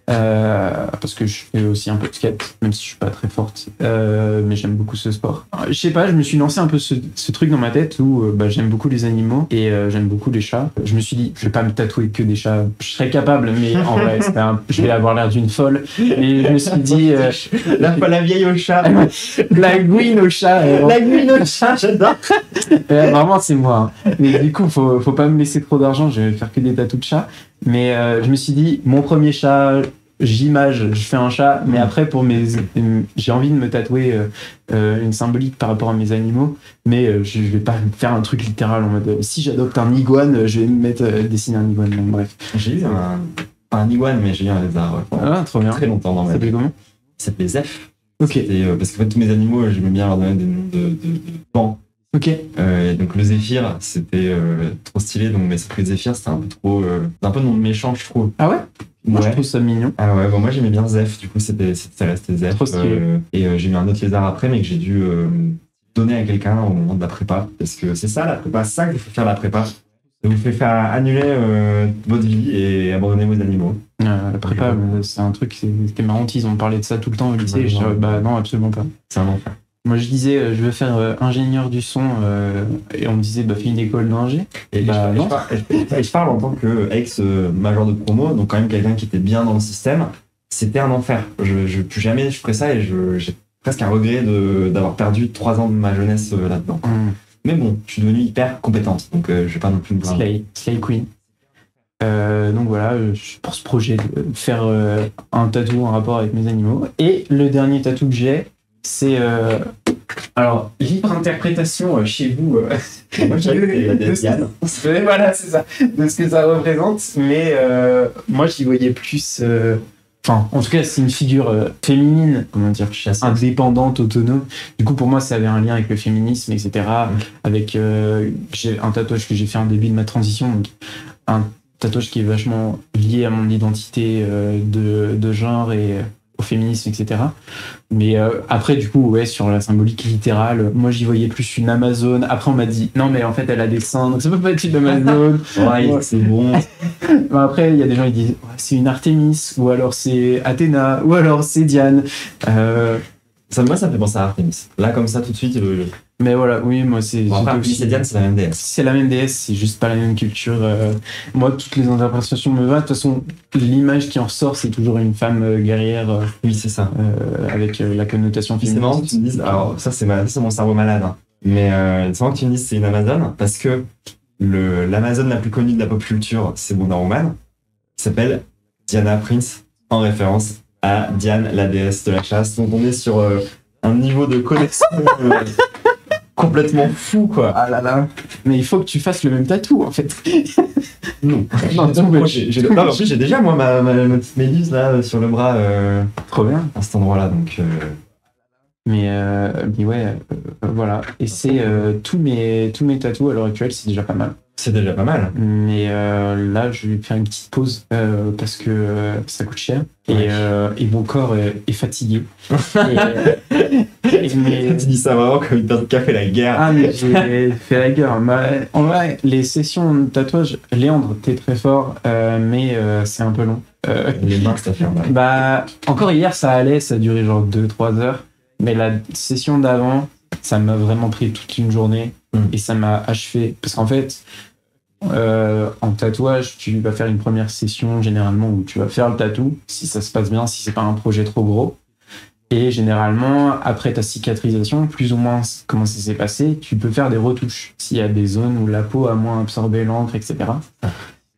Speaker 2: Parce que je fais aussi un peu de skate, même si je suis pas très forte, mais j'aime beaucoup ce sport. Je sais pas, je me suis lancé un peu ce truc dans ma tête où j'aime beaucoup les animaux et j'aime beaucoup les chats. Je me suis dit, je vais pas me tatouer que des chats. Je serais capable, mais en vrai, je vais avoir l'air d'une folle. Et je me suis dit,
Speaker 1: la vieille au chat,
Speaker 2: la gouine au chat,
Speaker 1: la gouine au chat, j'adore.
Speaker 2: Vraiment, c'est moi. Hein. Mais du coup, faut pas me laisser trop d'argent. Je vais faire que des tatous de chat. Mais je me suis dit, mon premier chat, je fais un chat, mais après j'ai envie de me tatouer une symbolique par rapport à mes animaux, mais je vais pas faire un truc littéral en mode si j'adopte un iguane, je vais me mettre dessiner un iguane. Donc, bref.
Speaker 1: J'ai eu un iguane, mais j'ai eu un lézard.
Speaker 2: Trop bien.
Speaker 1: Très longtemps dans ma vie.
Speaker 2: Ça s'appelait comment?
Speaker 1: Il s'appelait Zeph.
Speaker 2: Ok.
Speaker 1: Parce que en fait, tous mes animaux, j'aimais bien leur donner des noms de bancs.
Speaker 2: Ok.
Speaker 1: Donc le Zéphyr, c'était trop stylé, donc mais sauf que le Zéphyr, c'était un peu trop, un peu nom méchant, je trouve.
Speaker 2: Ah ouais? Moi, je trouve ça mignon.
Speaker 1: Ah ouais, bon, moi j'aimais bien Zeph, du coup ça restait Zeph.
Speaker 2: Trop stylé.
Speaker 1: Et j'ai eu un autre lézard après, mais que j'ai dû donner à quelqu'un au moment de la prépa, parce que c'est ça la prépa, c'est ça que vous fait faire la prépa. Ça vous fait faire annuler votre vie et abandonner vos animaux.
Speaker 2: La prépa, c'est un truc, c'était marrant, ils ont parlé de ça tout le temps au lycée, et je disais, non, absolument pas.
Speaker 1: C'est un enfer.
Speaker 2: Moi, je disais, je veux faire ingénieur du son, et on me disait, fais une école d'ingé.
Speaker 1: Et je parle en tant qu'ex-major de promo, donc quand même quelqu'un qui était bien dans le système, c'était un enfer. Plus jamais je ferais ça et j'ai presque un regret d'avoir perdu 3 ans de ma jeunesse là-dedans. Mais bon, je suis devenue hyper compétente, donc je vais pas non plus me plaindre.
Speaker 2: Slay Queen. Donc voilà, pour ce projet de faire un tatou en rapport avec mes animaux. Et le dernier tatou que j'ai, c'est alors libre interprétation chez vous.
Speaker 1: Moi, j'avais la Diane.
Speaker 2: Voilà, c'est ça, de ce que ça représente. Mais moi, j'y voyais plus. Enfin, en tout cas, c'est une figure féminine, comment dire, indépendante, autonome. Du coup, pour moi, ça avait un lien avec le féminisme, etc. Avec j'ai un tatouage que j'ai fait en début de ma transition, donc un tatouage qui est vachement lié à mon identité de genre et au féminisme, etc. Mais après, du coup, ouais, sur la symbolique littérale, moi, j'y voyais plus une Amazone. Après, on m'a dit, non, mais en fait, elle a des seins, donc ça peut pas être une Amazone.
Speaker 1: Ouais, c'est bon.
Speaker 2: Mais après, il y a des gens qui disent, ouais, c'est une Artémis, ou alors c'est Athéna, ou alors c'est Diane.
Speaker 1: Moi, ça me fait penser à Artemis. Là, comme ça, tout de suite.
Speaker 2: Mais voilà, oui, moi, c'est.
Speaker 1: Bon, après, Artemis et Diane, c'est la même déesse.
Speaker 2: C'est la même déesse, c'est juste pas la même culture. Moi, toutes les interprétations me vont. De toute façon, l'image qui en ressort, c'est toujours une femme guerrière.
Speaker 1: Oui, c'est ça.
Speaker 2: Avec la connotation
Speaker 1: féminine. C'est marrant que tu me dises. Alors, ça, c'est mon cerveau malade. Hein. Mais c'est marrant que tu me dises c'est une Amazone, parce que l'Amazone la plus connue de la pop culture, c'est Wonder Woman, qui s'appelle Diana Prince, en référence à Diane, la déesse de la chasse. Donc, on est sur un niveau de connexion. Complètement fou, quoi.
Speaker 2: Ah là là. Mais il faut que tu fasses le même tatou, en fait.
Speaker 1: Non, en plus, j'ai déjà, moi, ma petite méduse, là, sur le bras.
Speaker 2: Trop bien.
Speaker 1: À cet endroit-là, donc.
Speaker 2: Mais ouais, voilà. Et c'est tous mes tatous à l'heure actuelle, c'est déjà pas mal.
Speaker 1: C'est déjà pas mal.
Speaker 2: Mais là, je vais faire une petite pause parce que ça coûte cher. Ouais. Et mon corps est fatigué.
Speaker 1: Tu dis ça vraiment comme une personne qui a fait la guerre.
Speaker 2: Ah, mais j'ai fait la guerre. En vrai, les sessions de tatouage, Léandre, t'es très fort, mais c'est un peu long.
Speaker 1: Les mains, ça fait mal.
Speaker 2: Bah, encore hier, ça allait, ça a duré genre 2-3 heures. Mais la session d'avant, ça m'a vraiment pris toute une journée et ça m'a achevé. Parce qu'en fait, en tatouage, tu vas faire une première session généralement où tu vas faire le tatou, si ça se passe bien, si c'est pas un projet trop gros. Et généralement, après ta cicatrisation, plus ou moins comment ça s'est passé, tu peux faire des retouches s'il y a des zones où la peau a moins absorbé l'encre, etc.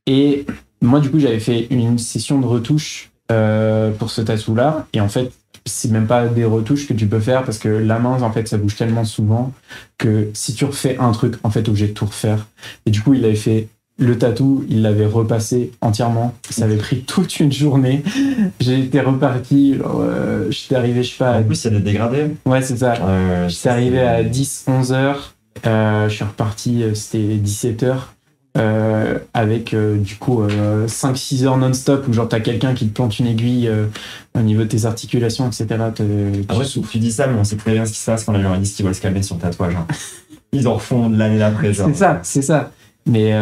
Speaker 2: Et moi, du coup, j'avais fait une session de retouche pour ce tatou-là. Et en fait, c'est même pas des retouches que tu peux faire parce que la main, en fait, ça bouge tellement souvent que si tu refais un truc, en fait, t'es obligé de tout refaire. Et du coup, il avait fait le tatou, il l'avait repassé entièrement. Ça avait pris toute une journée. J'ai été reparti, j'étais arrivé, je sais pas.
Speaker 1: En plus, il y a des dégradés.
Speaker 2: Ouais, c'est ça. J'étais arrivé à 10-11 heures. Je suis reparti, c'était 17 heures. Avec du coup 5-6 heures non-stop où genre t'as quelqu'un qui te plante une aiguille au niveau de tes articulations, etc.
Speaker 1: Après, tu dis ça, mais on sait très bien ce qui se passe quand les gens disent qu'ils veulent se calmer sur le tatouage. Hein. Ils en refont l'année d'après.
Speaker 2: C'est ça. Mais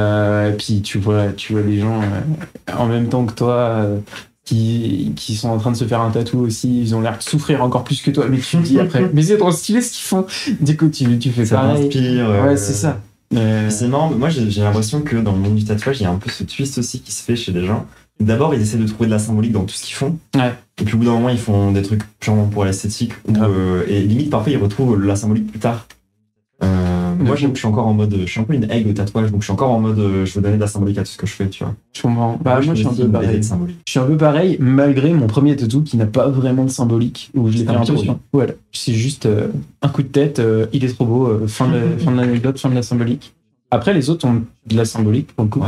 Speaker 2: puis tu vois des gens en même temps que toi qui sont en train de se faire un tatou aussi, ils ont l'air de souffrir encore plus que toi. Mais tu te dis après, mais c'est trop stylé ce qu'ils font. Du coup, tu fais
Speaker 1: ça
Speaker 2: pareil.
Speaker 1: M'inspire.
Speaker 2: Ouais, c'est ça.
Speaker 1: C'est marrant, moi j'ai l'impression que dans le monde du tatouage, il y a un peu ce twist aussi qui se fait chez les gens. D'abord, ils essaient de trouver de la symbolique dans tout ce qu'ils font.
Speaker 2: Ouais.
Speaker 1: Et puis au bout d'un moment, ils font des trucs purement pour l'esthétique. Et limite, parfois, ils retrouvent la symbolique plus tard. Moi, je suis encore en mode. Je suis un peu une aigle au tatouage, donc je suis encore en mode. Je veux donner de la symbolique à tout ce que je fais, tu vois.
Speaker 2: Je comprends. Bah, moi, je suis un peu pareil. Je suis un peu pareil, malgré mon premier tatou qui n'a pas vraiment de symbolique. Où je l'ai fait un peu sur. Voilà. C'est juste un coup de tête, il est trop beau, fin de l'anecdote, fin de la symbolique. Après, les autres ont de la symbolique pour le coup.
Speaker 1: Ouais.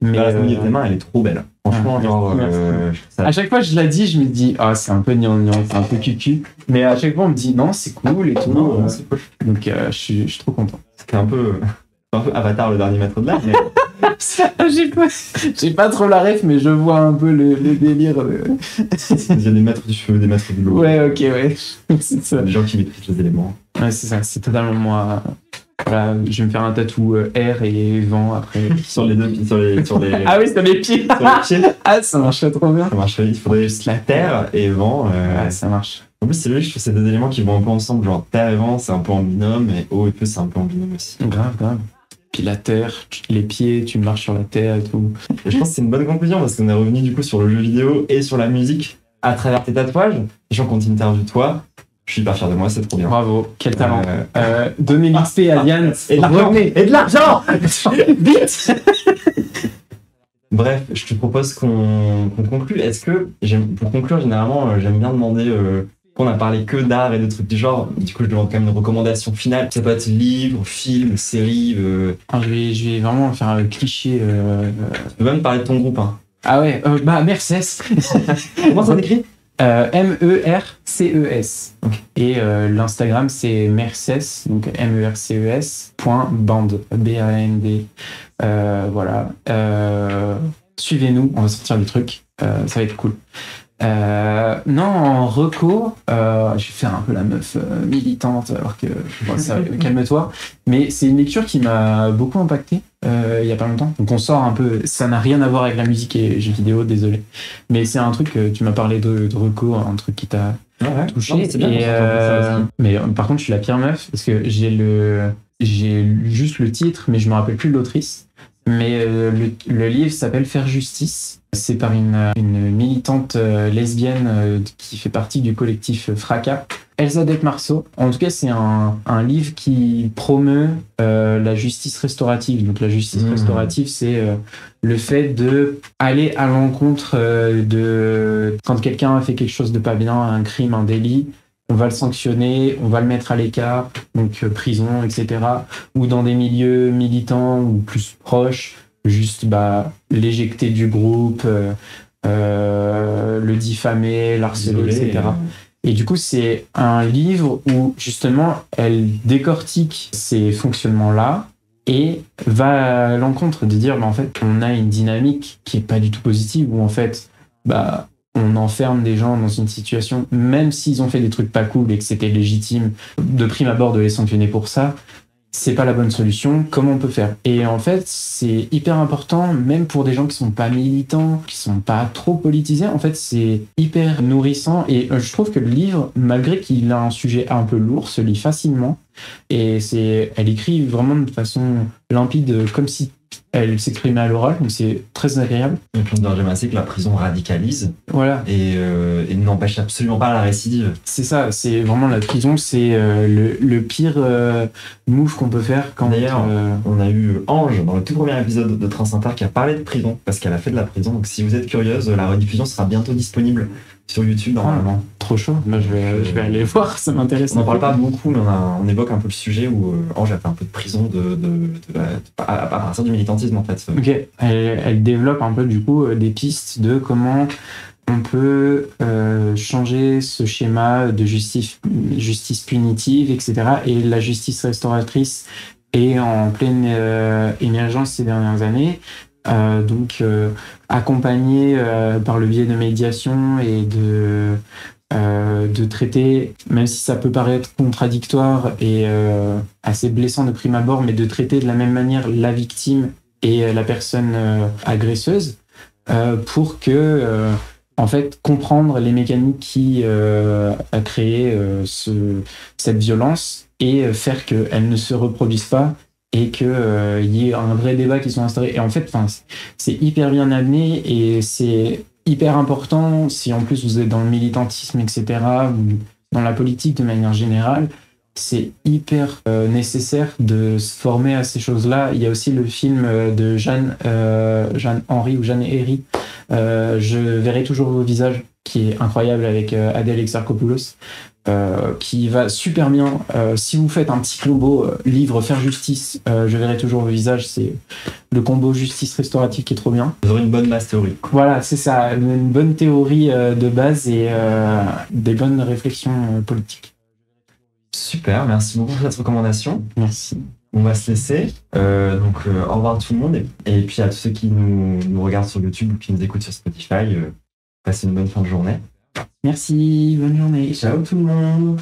Speaker 1: Mais la symbolique des mains, elle est trop belle. Franchement, genre.
Speaker 2: À chaque fois que je la dis, je me dis, c'est un peu gnangnan, c'est un peu cucu. Mais à chaque fois, on me dit, non, c'est cool et tout.
Speaker 1: Non, c'est cool.
Speaker 2: Donc, je suis trop content.
Speaker 1: C'était un peu Avatar, le dernier maître de l'art. Mais...
Speaker 2: j'ai pas trop la ref, mais je vois un peu le délire.
Speaker 1: Il y a des maîtres du cheveu, des maîtres du l'eau.
Speaker 2: Ouais, ok, ouais. C'est ça.
Speaker 1: Des gens qui maîtrisent les éléments.
Speaker 2: Ouais, c'est ça, c'est totalement moi. Voilà, je vais me faire un tatou air et vent après.
Speaker 1: Sur les deux pieds, sur les...
Speaker 2: Ah oui, sur les pieds.
Speaker 1: Sur les pieds.
Speaker 2: Ah, ça marcherait trop bien.
Speaker 1: Ça marcherait, il faudrait juste la terre et vent.
Speaker 2: Ouais, ça marche.
Speaker 1: En plus, c'est logique, je trouve que c'est des éléments qui vont un peu ensemble. Genre terre et vent, c'est un peu en binôme, et eau et feu, c'est un peu en binôme aussi.
Speaker 2: Grave. Puis la terre, les pieds, tu marches sur la terre et tout.
Speaker 1: Et je pense que c'est une bonne conclusion parce qu'on est revenu du coup sur le jeu vidéo et sur la musique à travers tes tatouages. Les gens continuent d'interviewer. Je suis hyper fier de moi, c'est trop bien.
Speaker 2: Bravo, quel talent. Donnez l'XP à Diane.
Speaker 1: Et de l'argent. Vite. Bref, je te propose qu'on conclue. Est-ce que, pour conclure, généralement, j'aime bien demander, qu'on a parlé que d'art et de trucs du genre. Du coup, je demande quand même une recommandation finale. Ça peut être livre, film, série.
Speaker 2: Alors, je vais vraiment faire un cliché.
Speaker 1: Tu peux même parler de ton groupe. Hein.
Speaker 2: Ah ouais, bah Merces.
Speaker 1: Comment ça s'écrit?
Speaker 2: Merces.
Speaker 1: Ok.
Speaker 2: Et l'Instagram, c'est Merces, donc MERCES.band. BAND. Voilà. Suivez-nous, on va sortir des trucs. Ça va être cool. Non, en recours, je vais faire un peu la meuf militante, alors que bon, calme-toi. Mais c'est une lecture qui m'a beaucoup impacté il y a pas longtemps. Donc on sort un peu, ça n'a rien à voir avec la musique et jeux vidéo, désolé. Mais c'est un truc que tu m'as parlé de recours, un truc qui t'a touché.
Speaker 1: Non, mais c'est bien qu'on s'entende ça aussi.
Speaker 2: Mais par contre, je suis la pire meuf parce que j'ai lu juste le titre, mais je me rappelle plus de l'autrice. Mais le livre s'appelle Faire justice. C'est par une militante lesbienne qui fait partie du collectif Fracas, Elsa Marceau. En tout cas, c'est un livre qui promeut la justice restaurative. Donc la justice restaurative, c'est le fait de aller à l'encontre de quand quelqu'un a fait quelque chose de pas bien, un crime, un délit. On va le sanctionner, on va le mettre à l'écart, donc prison, etc. Ou dans des milieux militants ou plus proches, juste l'éjecter du groupe, le diffamer, l'harceler, etc. Et du coup, c'est un livre où justement elle décortique ces fonctionnements-là et va à l'encontre de dire en fait on a une dynamique qui est pas du tout positive où en fait on enferme des gens dans une situation, même s'ils ont fait des trucs pas cool et que c'était légitime de prime abord de les sanctionner pour ça, c'est pas la bonne solution. Comment on peut faire? Et en fait, c'est hyper important, même pour des gens qui sont pas militants, qui sont pas trop politisés. En fait, c'est hyper nourrissant. Et je trouve que le livre, malgré qu'il a un sujet un peu lourd, se lit facilement. Et elle écrit vraiment de façon limpide, comme si elle s'exprimait à l'oral, donc c'est très agréable.
Speaker 1: Et puis on doit jamais assez que la prison radicalise
Speaker 2: Voilà.
Speaker 1: Et n'empêche absolument pas la récidive.
Speaker 2: C'est ça, c'est vraiment la prison, c'est le pire move qu'on peut faire quand...
Speaker 1: D'ailleurs, on a eu Ange dans le tout premier épisode de Trace Inter qui a parlé de prison, parce qu'elle a fait de la prison. Donc si vous êtes curieuse, la rediffusion sera bientôt disponible sur YouTube normalement.
Speaker 2: Trop chaud, moi je vais aller voir, ça m'intéresse.
Speaker 1: On n'en parle pas beaucoup, mais on évoque un peu le sujet où Ange a fait un peu de prison à partir du militantisme en fait.
Speaker 2: Ok, elle développe un peu du coup des pistes de comment on peut changer ce schéma de justice punitive, etc. Et la justice restauratrice est en pleine émergence ces dernières années. Donc accompagné par le biais de médiation et de traiter, même si ça peut paraître contradictoire et assez blessant de prime abord, mais de traiter de la même manière la victime et la personne agresseuse pour que en fait comprendre les mécaniques qui a créé cette violence et faire qu'elle ne se reproduise pas et qu'il y ait un vrai débat qui soit instauré. Et en fait, c'est hyper bien amené et c'est hyper important si en plus vous êtes dans le militantisme, etc., ou dans la politique de manière générale. C'est hyper nécessaire de se former à ces choses-là. Il y a aussi le film de Jeanne Henry ou Jeanne Herry, Je verrai toujours vos visages, qui est incroyable avec Adèle Exarchopoulos. Qui va super bien. Si vous faites un petit combo livre Faire justice, Je verrai toujours vos visages, c'est le combo justice restaurative qui est trop bien.
Speaker 1: Vous aurez une bonne base théorique.
Speaker 2: Voilà, c'est ça, une bonne théorie de base et des bonnes réflexions politiques.
Speaker 1: Super, merci beaucoup pour cette recommandation.
Speaker 2: Merci.
Speaker 1: On va se laisser. Au revoir tout le monde. Et puis à tous ceux qui nous regardent sur YouTube ou qui nous écoutent sur Spotify, passez une bonne fin de journée.
Speaker 2: Merci, bonne journée.
Speaker 1: Ciao tout le monde.